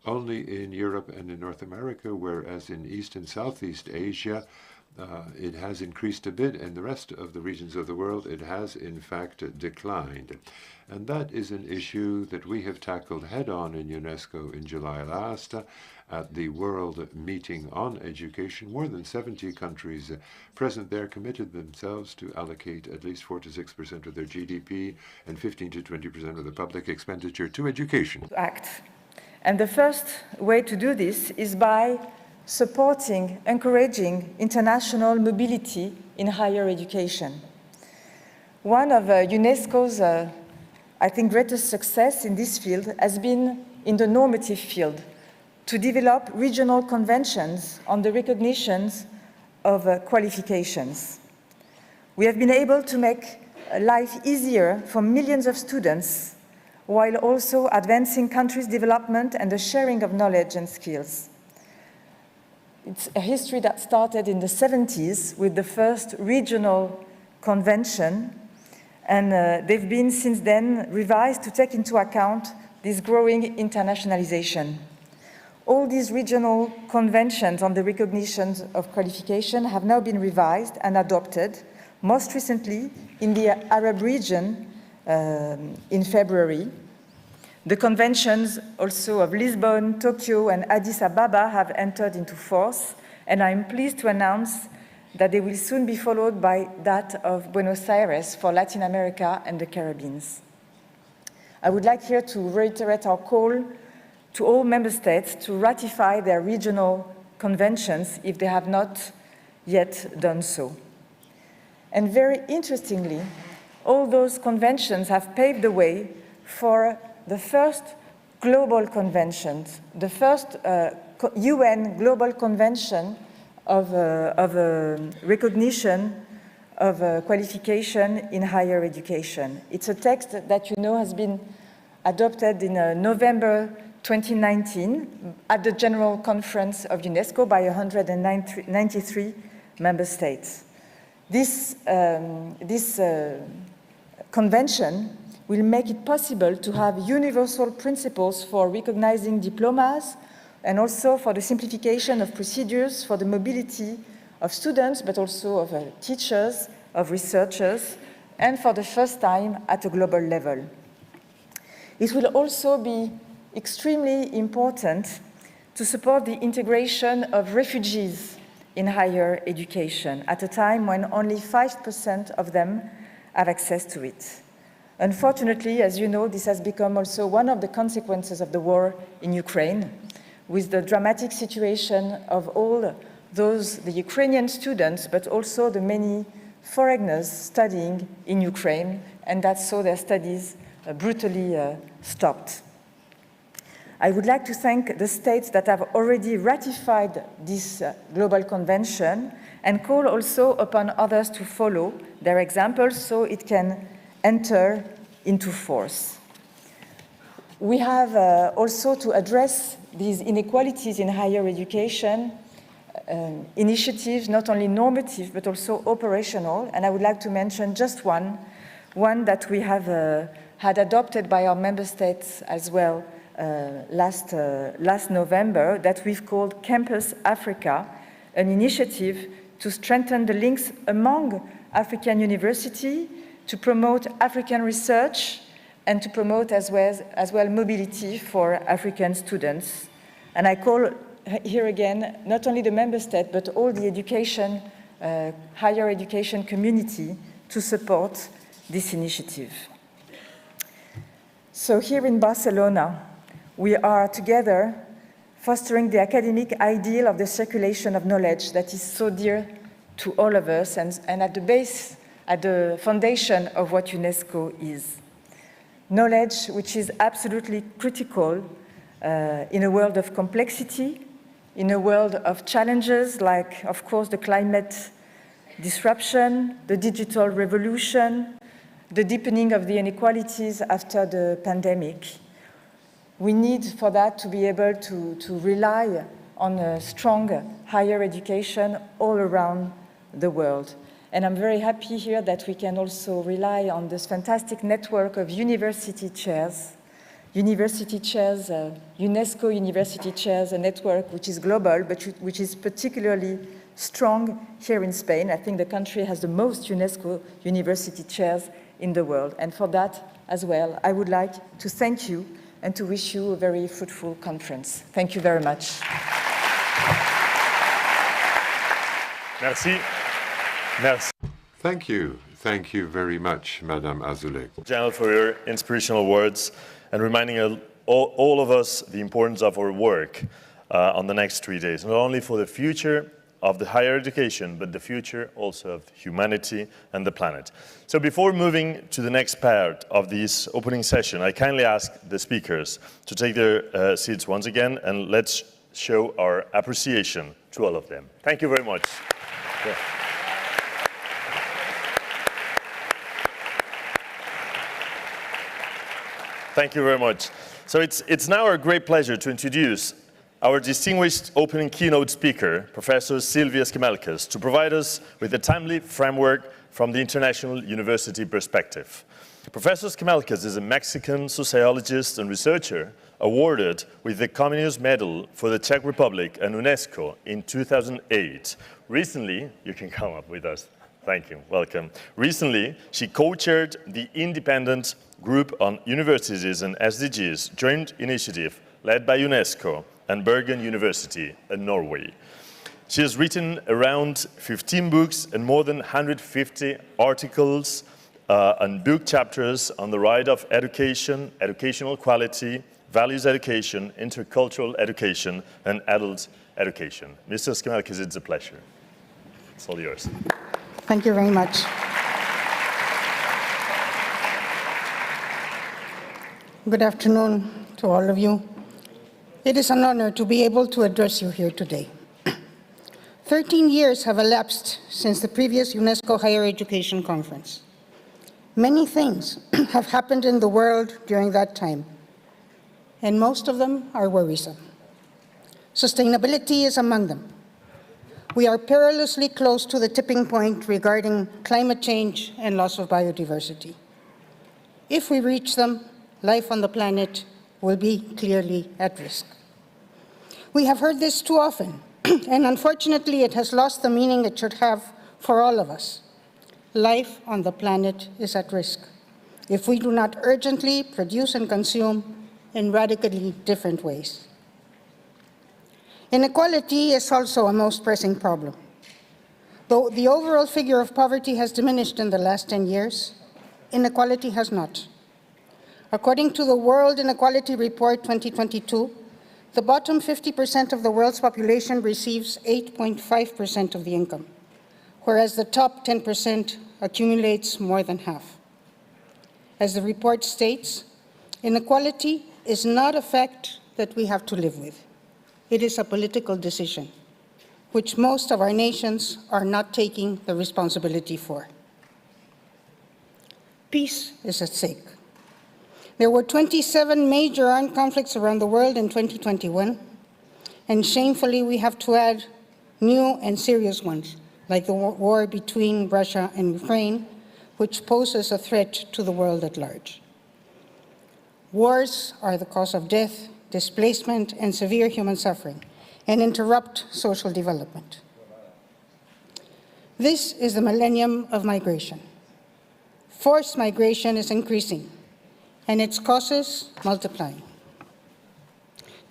only in Europe and in North America, whereas in East and Southeast Asia, it has increased a bit. In the rest of the regions of the world, it has, in fact, declined. And that is an issue that we have tackled head-on in UNESCO in July last at the World Meeting on Education. More than 70 countries present there committed themselves to allocate at least 4 to 6% of their GDP and 15 to 20% of the public expenditure to education. Act. And the first way to do this is by supporting, encouraging international mobility in higher education. One of UNESCO's, I think, greatest success in this field has been in the normative field, to develop regional conventions on the recognitions of qualifications. We have been able to make life easier for millions of students, while also advancing countries' development and the sharing of knowledge and skills. It's a history that started in the 70s with the first regional convention, and they've been since then revised to take into account this growing internationalization. All these regional conventions on the recognition of qualification have now been revised and adopted, most recently in the Arab region in February. The conventions also of Lisbon, Tokyo, and Addis Ababa have entered into force, and I'm pleased to announce that they will soon be followed by that of Buenos Aires for Latin America and the Caribbean. I would like here to reiterate our call to all member states to ratify their regional conventions if they have not yet done so. And very interestingly, all those conventions have paved the way for the first global conventions, the first UN Global Convention of recognition of qualification in higher education. It's a text that you know has been adopted in November 2019 at the General Conference of UNESCO by 193 member states. This convention will make it possible to have universal principles for recognizing diplomas and also for the simplification of procedures for the mobility of students, but also of teachers, of researchers, and for the first time at a global level. It will also be extremely important to support the integration of refugees in higher education at a time when only 5% of them have access to it. Unfortunately, as you know, this has become also one of the consequences of the war in Ukraine, with the dramatic situation of all those, the Ukrainian students, but also the many foreigners studying in Ukraine, and that saw their studies brutally stopped. I would like to thank the states that have already ratified this global convention and call also upon others to follow their example so it can enter into force. We have also to address these inequalities in higher education initiatives, not only normative but also operational, and I would like to mention just one that we have had adopted by our member states as well last November, that we've called Campus Africa, an initiative to strengthen the links among African universities, to promote African research, and to promote as well mobility for African students. And I call here again not only the member state but all the education, higher education community to support this initiative. So here in Barcelona, we are together fostering the academic ideal of the circulation of knowledge that is so dear to all of us and at the base, at the foundation of what UNESCO is. Knowledge which is absolutely critical in a world of complexity, in a world of challenges like, of course, the climate disruption, the digital revolution, the deepening of the inequalities after the pandemic. We need for that to be able to rely on a strong higher education all around the world. And I'm very happy here that we can also rely on this fantastic network of university chairs, UNESCO University Chairs, a network which is global, but which is particularly strong here in Spain. I think the country has the most UNESCO University Chairs in the world. And for that as well, I would like to thank you and to wish you a very fruitful conference. Thank you very much. Merci. Merci. Thank you. Thank you very much, Madame Azoulay. General, for your inspirational words and reminding all of us the importance of our work on the next 3 days, not only for the future of the higher education, but the future also of humanity and the planet. So before moving to the next part of this opening session, I kindly ask the speakers to take their seats once again, and let's show our appreciation to all of them. Thank you very much. Yeah. Thank you very much. So it's now our great pleasure to introduce our distinguished opening keynote speaker, Professor Silvia Skimelkes, to provide us with a timely framework from the international university perspective. Professor Skimelkes is a Mexican sociologist and researcher awarded with the Comenius Medal for the Czech Republic and UNESCO in 2008. Recently, you can come up with us. Thank you, welcome. Recently, she co-chaired the Independent Group on Universities and SDGs joint initiative led by UNESCO and Bergen University in Norway. She has written around 15 books and more than 150 articles and book chapters on the right of education, educational quality, values education, intercultural education, and adult education. Mr. Skimelkes, it's a pleasure. It's all yours. Thank you very much. Good afternoon to all of you. It is an honor to be able to address you here today. 13 years have elapsed since the previous UNESCO Higher Education Conference. Many things have happened in the world during that time, and most of them are worrisome. Sustainability is among them. We are perilously close to the tipping point regarding climate change and loss of biodiversity. If we reach them, life on the planet will be clearly at risk. We have heard this too often, and unfortunately it has lost the meaning it should have for all of us. Life on the planet is at risk if we do not urgently produce and consume in radically different ways. Inequality is also a most pressing problem. Though the overall figure of poverty has diminished in the last 10 years, inequality has not. According to the World Inequality Report 2022, the bottom 50% of the world's population receives 8.5% of the income, whereas the top 10% accumulates more than half. As the report states, inequality is not a fact that we have to live with. It is a political decision, which most of our nations are not taking the responsibility for. Peace is at stake. There were 27 major armed conflicts around the world in 2021, and shamefully we have to add new and serious ones, like the war between Russia and Ukraine, which poses a threat to the world at large. Wars are the cause of death, displacement, and severe human suffering, and interrupt social development. This is the millennium of migration. Forced migration is increasing, and its causes multiplying.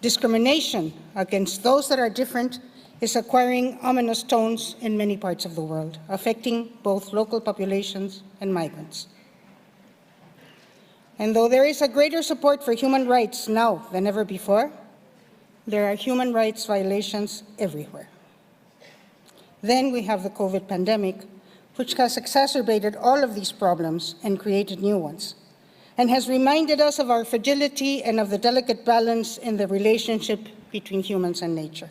Discrimination against those that are different is acquiring ominous tones in many parts of the world, affecting both local populations and migrants. And though there is a greater support for human rights now than ever before, there are human rights violations everywhere. Then we have the COVID pandemic, which has exacerbated all of these problems and created new ones, and has reminded us of our fragility and of the delicate balance in the relationship between humans and nature.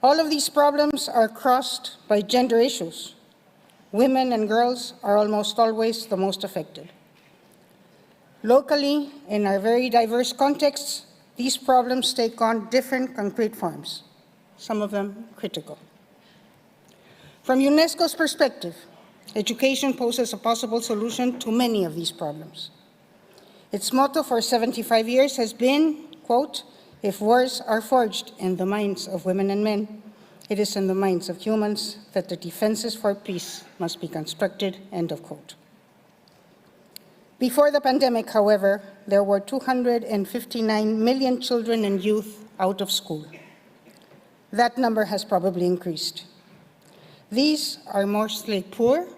All of these problems are crossed by gender issues. Women and girls are almost always the most affected. Locally, in our very diverse contexts, these problems take on different concrete forms, some of them critical. From UNESCO's perspective, education poses a possible solution to many of these problems. Its motto for 75 years has been, quote, "If wars are forged in the minds of women and men, it is in the minds of humans that the defenses for peace must be constructed," end of quote. Before the pandemic, however, there were 259 million children and youth out of school. That number has probably increased. These are mostly poor,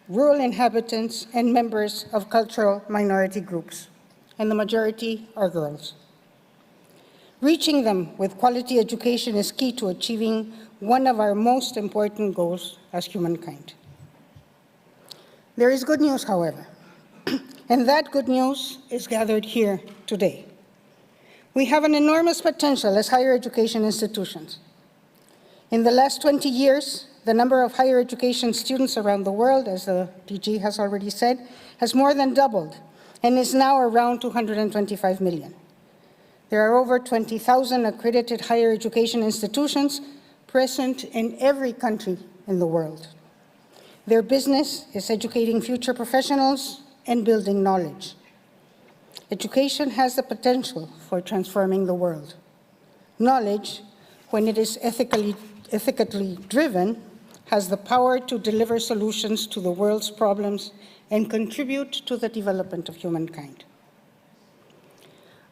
rural inhabitants and members of cultural minority groups, and the majority are girls. Reaching them with quality education is key to achieving one of our most important goals as humankind. There is good news, however, and that good news is gathered here today. We have an enormous potential as higher education institutions. In the last 20 years, the number of higher education students around the world, as the DG has already said, has more than doubled and is now around 225 million. There are over 20,000 accredited higher education institutions present in every country in the world. Their business is educating future professionals and building knowledge. Education has the potential for transforming the world. Knowledge, when it is ethically driven, has the power to deliver solutions to the world's problems and contribute to the development of humankind.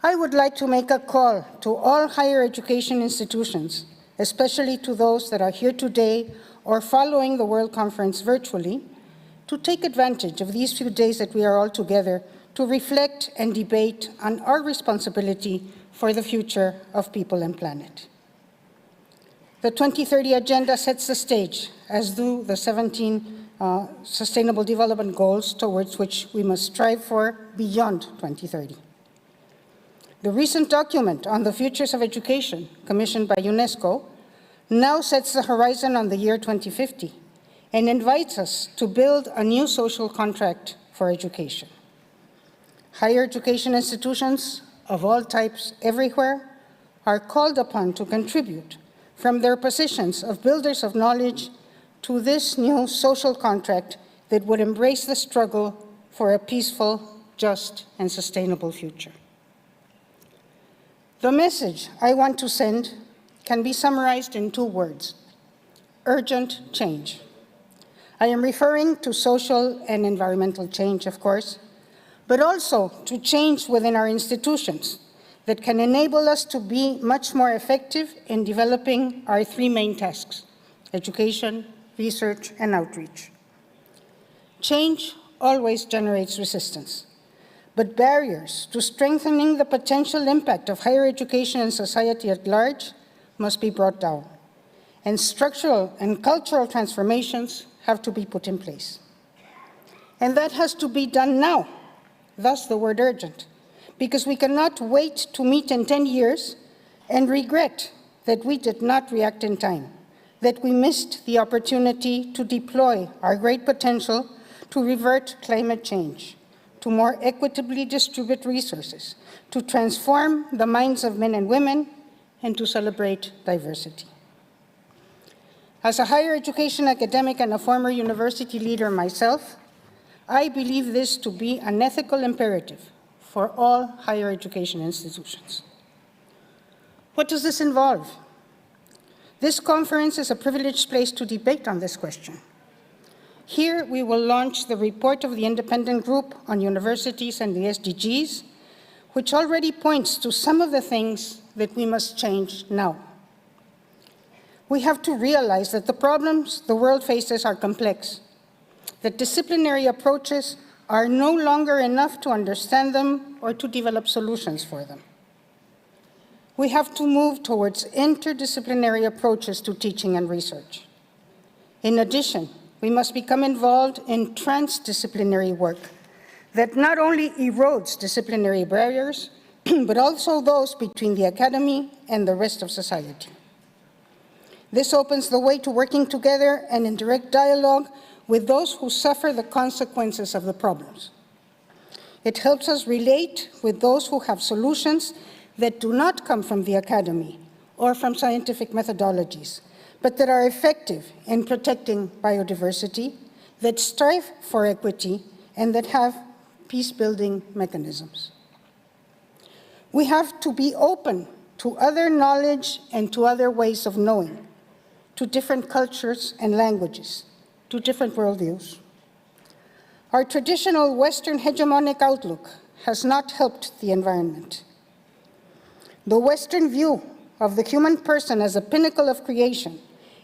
I would like to make a call to all higher education institutions, especially to those that are here today or following the World Conference virtually, to take advantage of these few days that we are all together to reflect and debate on our responsibility for the future of people and planet. The 2030 Agenda sets the stage, as do the 17 Sustainable Development Goals towards which we must strive for beyond 2030. The recent document on the futures of education, commissioned by UNESCO, now sets the horizon on the year 2050 and invites us to build a new social contract for education. Higher education institutions of all types everywhere are called upon to contribute from their positions of builders of knowledge to this new social contract that would embrace the struggle for a peaceful, just, and sustainable future. The message I want to send can be summarized in 2 words: urgent change. I am referring to social and environmental change, of course, but also to change within our institutions that can enable us to be much more effective in developing our 3 main tasks: education, research, and outreach. Change always generates resistance, but barriers to strengthening the potential impact of higher education and society at large must be brought down, and structural and cultural transformations have to be put in place. And that has to be done now, thus the word urgent, because we cannot wait to meet in 10 years and regret that we did not react in time, that we missed the opportunity to deploy our great potential to revert climate change, to more equitably distribute resources, to transform the minds of men and women, and to celebrate diversity. As a higher education academic and a former university leader myself, I believe this to be an ethical imperative for all higher education institutions. What does this involve? This conference is a privileged place to debate on this question. Here we will launch the report of the Independent Group on Universities and the SDGs, which already points to some of the things that we must change now. We have to realize that the problems the world faces are complex, that disciplinary approaches are no longer enough to understand them or to develop solutions for them. We have to move towards interdisciplinary approaches to teaching and research. In addition, we must become involved in transdisciplinary work that not only erodes disciplinary barriers, but also those between the academy and the rest of society. This opens the way to working together and in direct dialogue with those who suffer the consequences of the problems. It helps us relate with those who have solutions that do not come from the academy or from scientific methodologies, but that are effective in protecting biodiversity, that strive for equity, and that have peace-building mechanisms. We have to be open to other knowledge and to other ways of knowing, to different cultures and languages, to different worldviews. Our traditional Western hegemonic outlook has not helped the environment. The Western view of the human person as a pinnacle of creation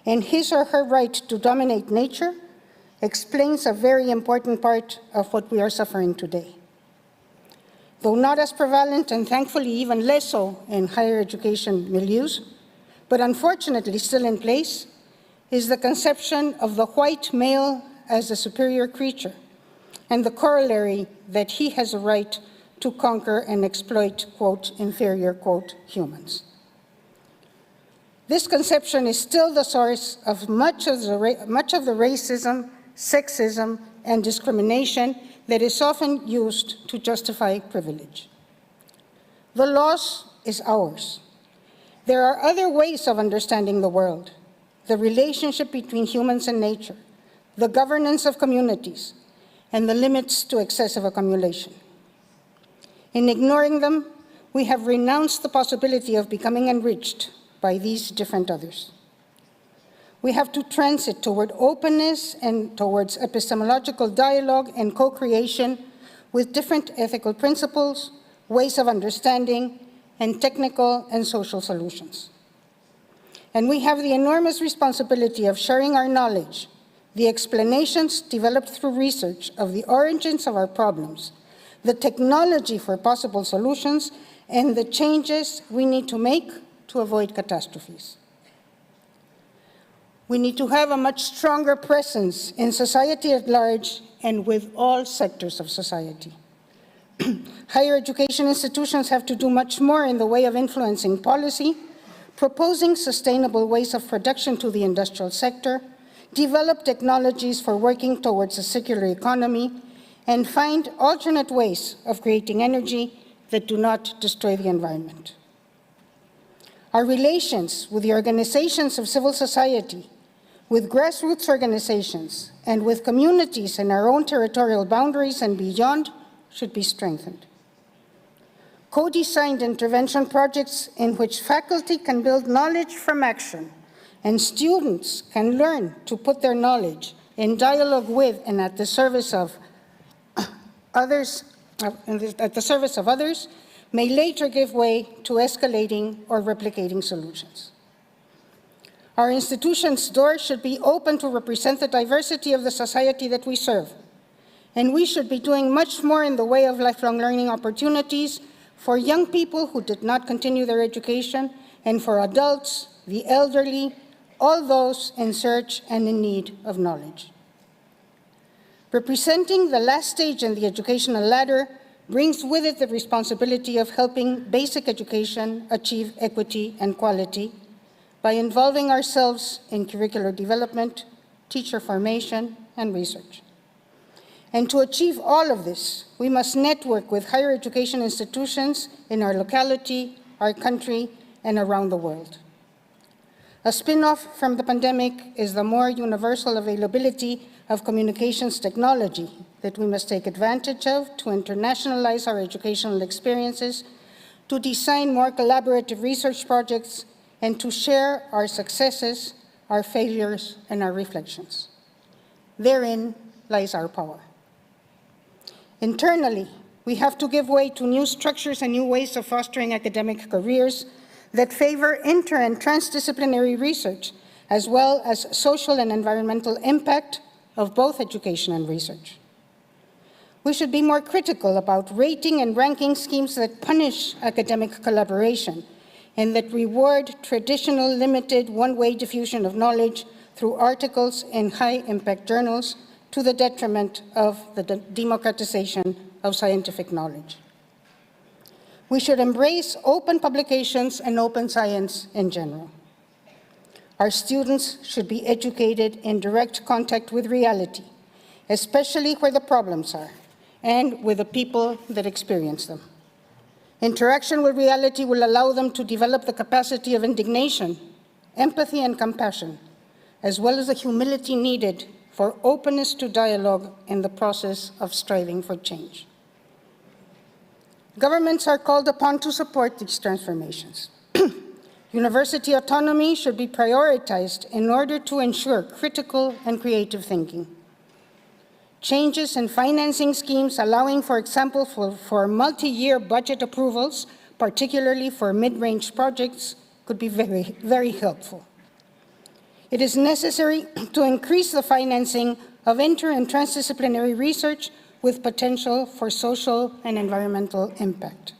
and his or her right to dominate nature explains a very important part of what we are suffering today. Though not as prevalent and thankfully even less so in higher education milieus, but unfortunately still in place, is the conception of the white male as a superior creature and the corollary that he has a right to conquer and exploit, quote, inferior, quote, humans. This conception is still the source of much of the racism, sexism, and discrimination that is often used to justify privilege. The loss is ours. There are other ways of understanding the world, the relationship between humans and nature, the governance of communities, and the limits to excessive accumulation. In ignoring them, we have renounced the possibility of becoming enriched by these different others. We have to transit toward openness and towards epistemological dialogue and co-creation with different ethical principles, ways of understanding, and technical and social solutions. And we have the enormous responsibility of sharing our knowledge, the explanations developed through research of the origins of our problems, the technology for possible solutions, and the changes we need to make to avoid catastrophes. We need to have a much stronger presence in society at large and with all sectors of society. Higher education institutions have to do much more in the way of influencing policy, proposing sustainable ways of production to the industrial sector, develop technologies for working towards a circular economy, and find alternate ways of creating energy that do not destroy the environment. Our relations with the organizations of civil society, with grassroots organizations and with communities in our own territorial boundaries and beyond should be strengthened. Co-designed intervention projects in which faculty can build knowledge from action and students can learn to put their knowledge in dialogue with and at the service of others, may later give way to escalating or replicating solutions. Our institution's doors should be open to represent the diversity of the society that we serve, and we should be doing much more in the way of lifelong learning opportunities for young people who did not continue their education, and for adults, the elderly, all those in search and in need of knowledge. Representing the last stage in the educational ladder brings with it the responsibility of helping basic education achieve equity and quality by involving ourselves in curricular development, teacher formation, and research. And to achieve all of this, we must network with higher education institutions in our locality, our country, and around the world. A spin-off from the pandemic is the more universal availability of communications technology that we must take advantage of to internationalize our educational experiences, to design more collaborative research projects, and to share our successes, our failures, and our reflections. Therein lies our power. Internally, we have to give way to new structures and new ways of fostering academic careers that favor inter- and transdisciplinary research, as well as social and environmental impact of both education and research. We should be more critical about rating and ranking schemes that punish academic collaboration and that reward traditional, limited, one-way diffusion of knowledge through articles in high-impact journals to the detriment of the democratization of scientific knowledge. We should embrace open publications and open science in general. Our students should be educated in direct contact with reality, especially where the problems are, and with the people that experience them. Interaction with reality will allow them to develop the capacity of indignation, empathy, and compassion, as well as the humility needed for openness to dialogue in the process of striving for change. Governments are called upon to support these transformations. University autonomy should be prioritized in order to ensure critical and creative thinking. Changes in financing schemes allowing, for example, for multi-year budget approvals, particularly for mid-range projects, could be very, very helpful. It is necessary to increase the financing of inter- and transdisciplinary research with potential for social and environmental impact.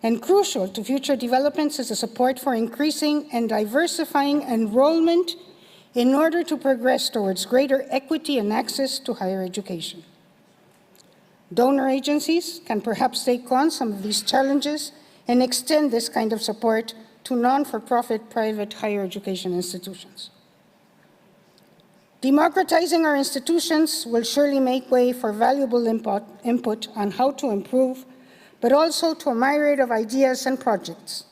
And crucial to future developments is the support for increasing and diversifying enrollment in order to progress towards greater equity and access to higher education. Donor agencies can perhaps take on some of these challenges and extend this kind of support to non-for-profit private higher education institutions. Democratizing our institutions will surely make way for valuable input on how to improve, but also to a myriad of ideas and projects.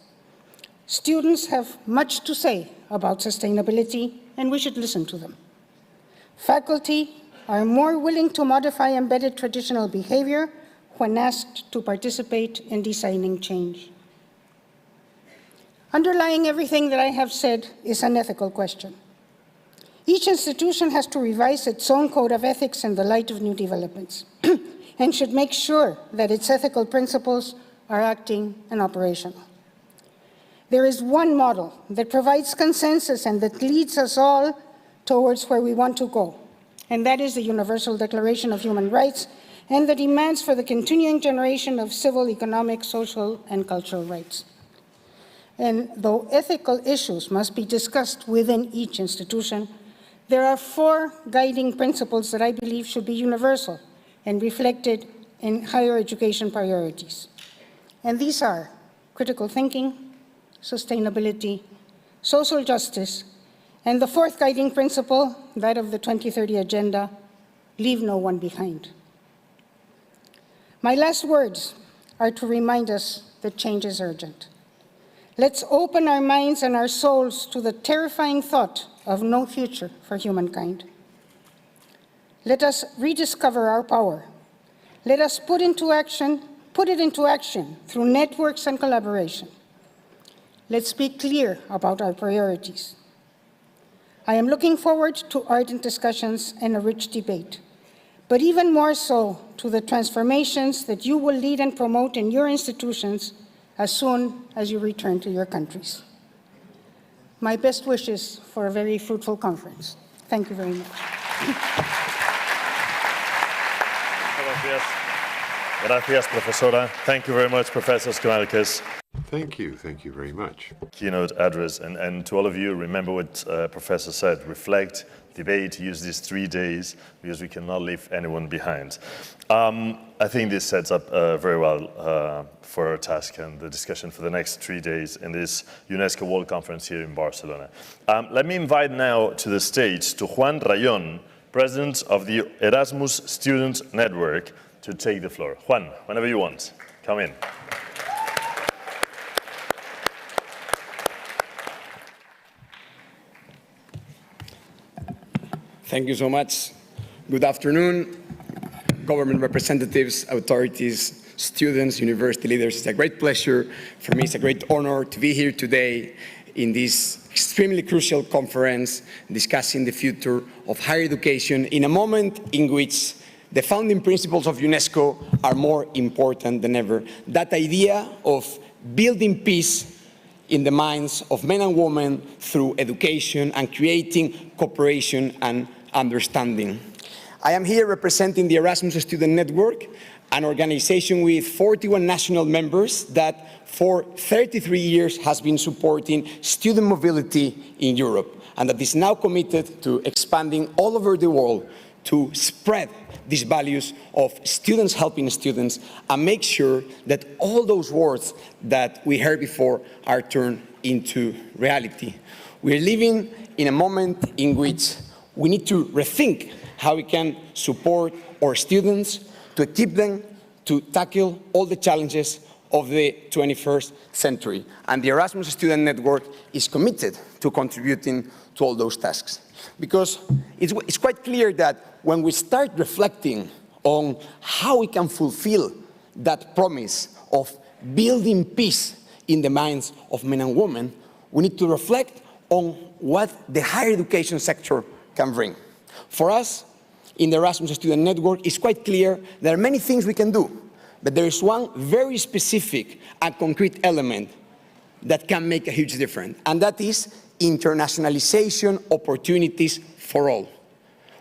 Students have much to say about sustainability, and we should listen to them. Faculty are more willing to modify embedded traditional behavior when asked to participate in designing change. Underlying everything that I have said is an ethical question. Each institution has to revise its own code of ethics in the light of new developments and should make sure that its ethical principles are acting and operational. There is one model that provides consensus and that leads us all towards where we want to go, and that is the Universal Declaration of Human Rights and the demands for the continuing generation of civil, economic, social, and cultural rights. And though ethical issues must be discussed within each institution, there are 4 guiding principles that I believe should be universal and reflected in higher education priorities. And these are critical thinking, sustainability, social justice, and the 4th guiding principle, that of the 2030 Agenda, leave no one behind. My last words are to remind us that change is urgent. Let's open our minds and our souls to the terrifying thought of no future for humankind. Let us rediscover our power. Let us put it into action through networks and collaboration. Let's be clear about our priorities. I am looking forward to ardent discussions and a rich debate, but even more so to the transformations that you will lead and promote in your institutions as soon as you return to your countries. My best wishes for a very fruitful conference. Thank you very much. Gracias, profesora. Thank you very much, Professor Skimelkis. Thank you very much. Keynote address, and to all of you, remember what Professor said, reflect, debate, use these 3 days, because we cannot leave anyone behind. I think this sets up very well for our task and the discussion for the next 3 days in this UNESCO World Conference here in Barcelona. Let me invite now to the stage to Juan Rayón, President of the Erasmus Student Network, to take the floor. Juan, whenever you want, come in. Thank you so much. Good afternoon, government representatives, authorities, students, university leaders. It's a great pleasure for me. It's a great honor to be here today in this extremely crucial conference discussing the future of higher education in a moment in which the founding principles of UNESCO are more important than ever. That idea of building peace in the minds of men and women through education and creating cooperation and understanding. I am here representing the Erasmus Student Network, an organization with 41 national members that for 33 years has been supporting student mobility in Europe, and that is now committed to expanding all over the world to spread these values of students helping students and make sure that all those words that we heard before are turned into reality. We're living in a moment in which we need to rethink how we can support our students to equip them to tackle all the challenges of the 21st century. And the Erasmus Student Network is committed to contributing to all those tasks. Because it's quite clear that when we start reflecting on how we can fulfill that promise of building peace in the minds of men and women, we need to reflect on what the higher education sector can bring. For us, in the Erasmus Student Network, it's quite clear there are many things we can do, but there is one very specific and concrete element that can make a huge difference, and that is internationalization opportunities for all.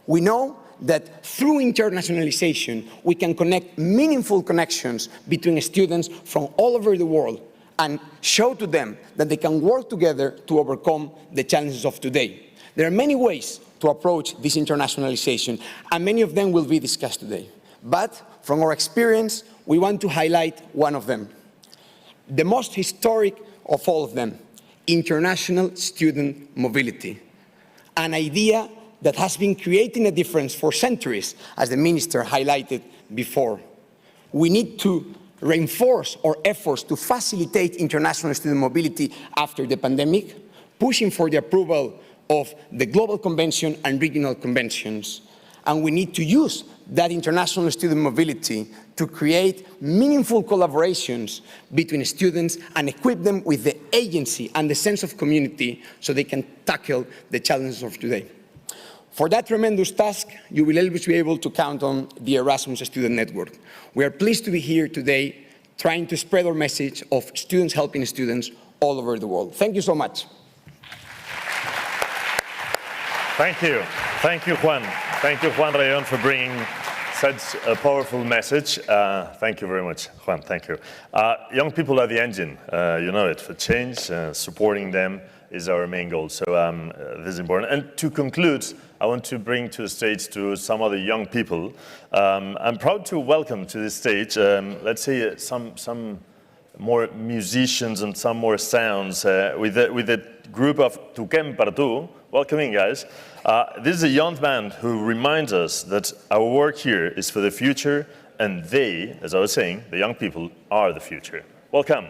We know that through internationalization, we can connect meaningful connections between students from all over the world and show to them that they can work together to overcome the challenges of today. There are many ways to approach this internationalization, and many of them will be discussed today. But from our experience, we want to highlight one of them. The most historic of all of them, international student mobility, an idea that has been creating a difference for centuries, as the minister highlighted before. We need to reinforce our efforts to facilitate international student mobility after the pandemic, pushing for the approval of the Global Convention and regional conventions. And we need to use that international student mobility to create meaningful collaborations between students and equip them with the agency and the sense of community so they can tackle the challenges of today. For that tremendous task, you will always be able to count on the Erasmus Student Network. We are pleased to be here today trying to spread our message of students helping students all over the world. Thank you so much. Thank you. Thank you, Juan. Thank you, Juan Rayón, for bringing such a powerful message. Thank you very much, Juan. Thank you. Young people are the engine, you know it, for change. Supporting them is our main goal. So this is important. And to conclude, I want to bring to the stage to some other young people. I'm proud to welcome to this stage, let's say, some more musicians and some more sounds with the group of Toquem per Tu. Welcoming, guys. This is a young band who reminds us that our work here is for the future, and they, as I was saying, the young people, are the future. Welcome.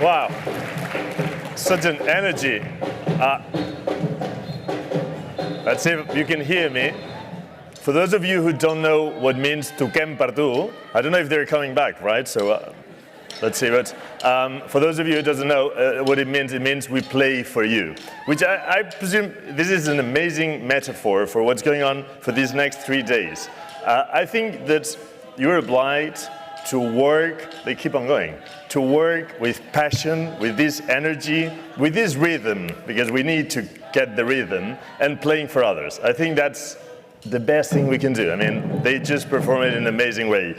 Wow, such an energy. Let's see if you can hear me. For those of you who don't know what means Toquem per tu, I don't know if they're coming back, right? So let's see. But for those of you who doesn't know what it means we play for you, which I presume this is an amazing metaphor for what's going on for these next 3 days. I think that you're obliged to work, they keep on going, to work with passion, with this energy, with this rhythm, because we need to get the rhythm, and playing for others. I think that's the best thing we can do. I mean, they just perform it in an amazing way.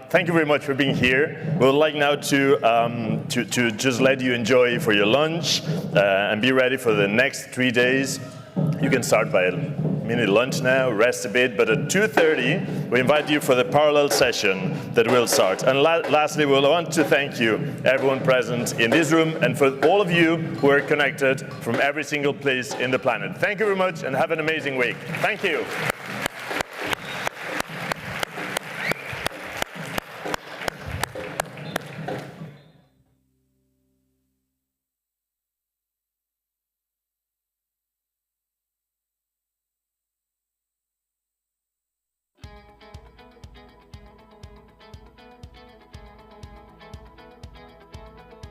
Thank you very much for being here. We would like now to just let you enjoy for your lunch and be ready for the next 3 days. You can start by a mini lunch now, rest a bit, but at 2:30, we invite you for the parallel session that will start. And lastly, we want to thank you, everyone present in this room, and for all of you who are connected from every single place in the planet. Thank you very much, and have an amazing week. Thank you.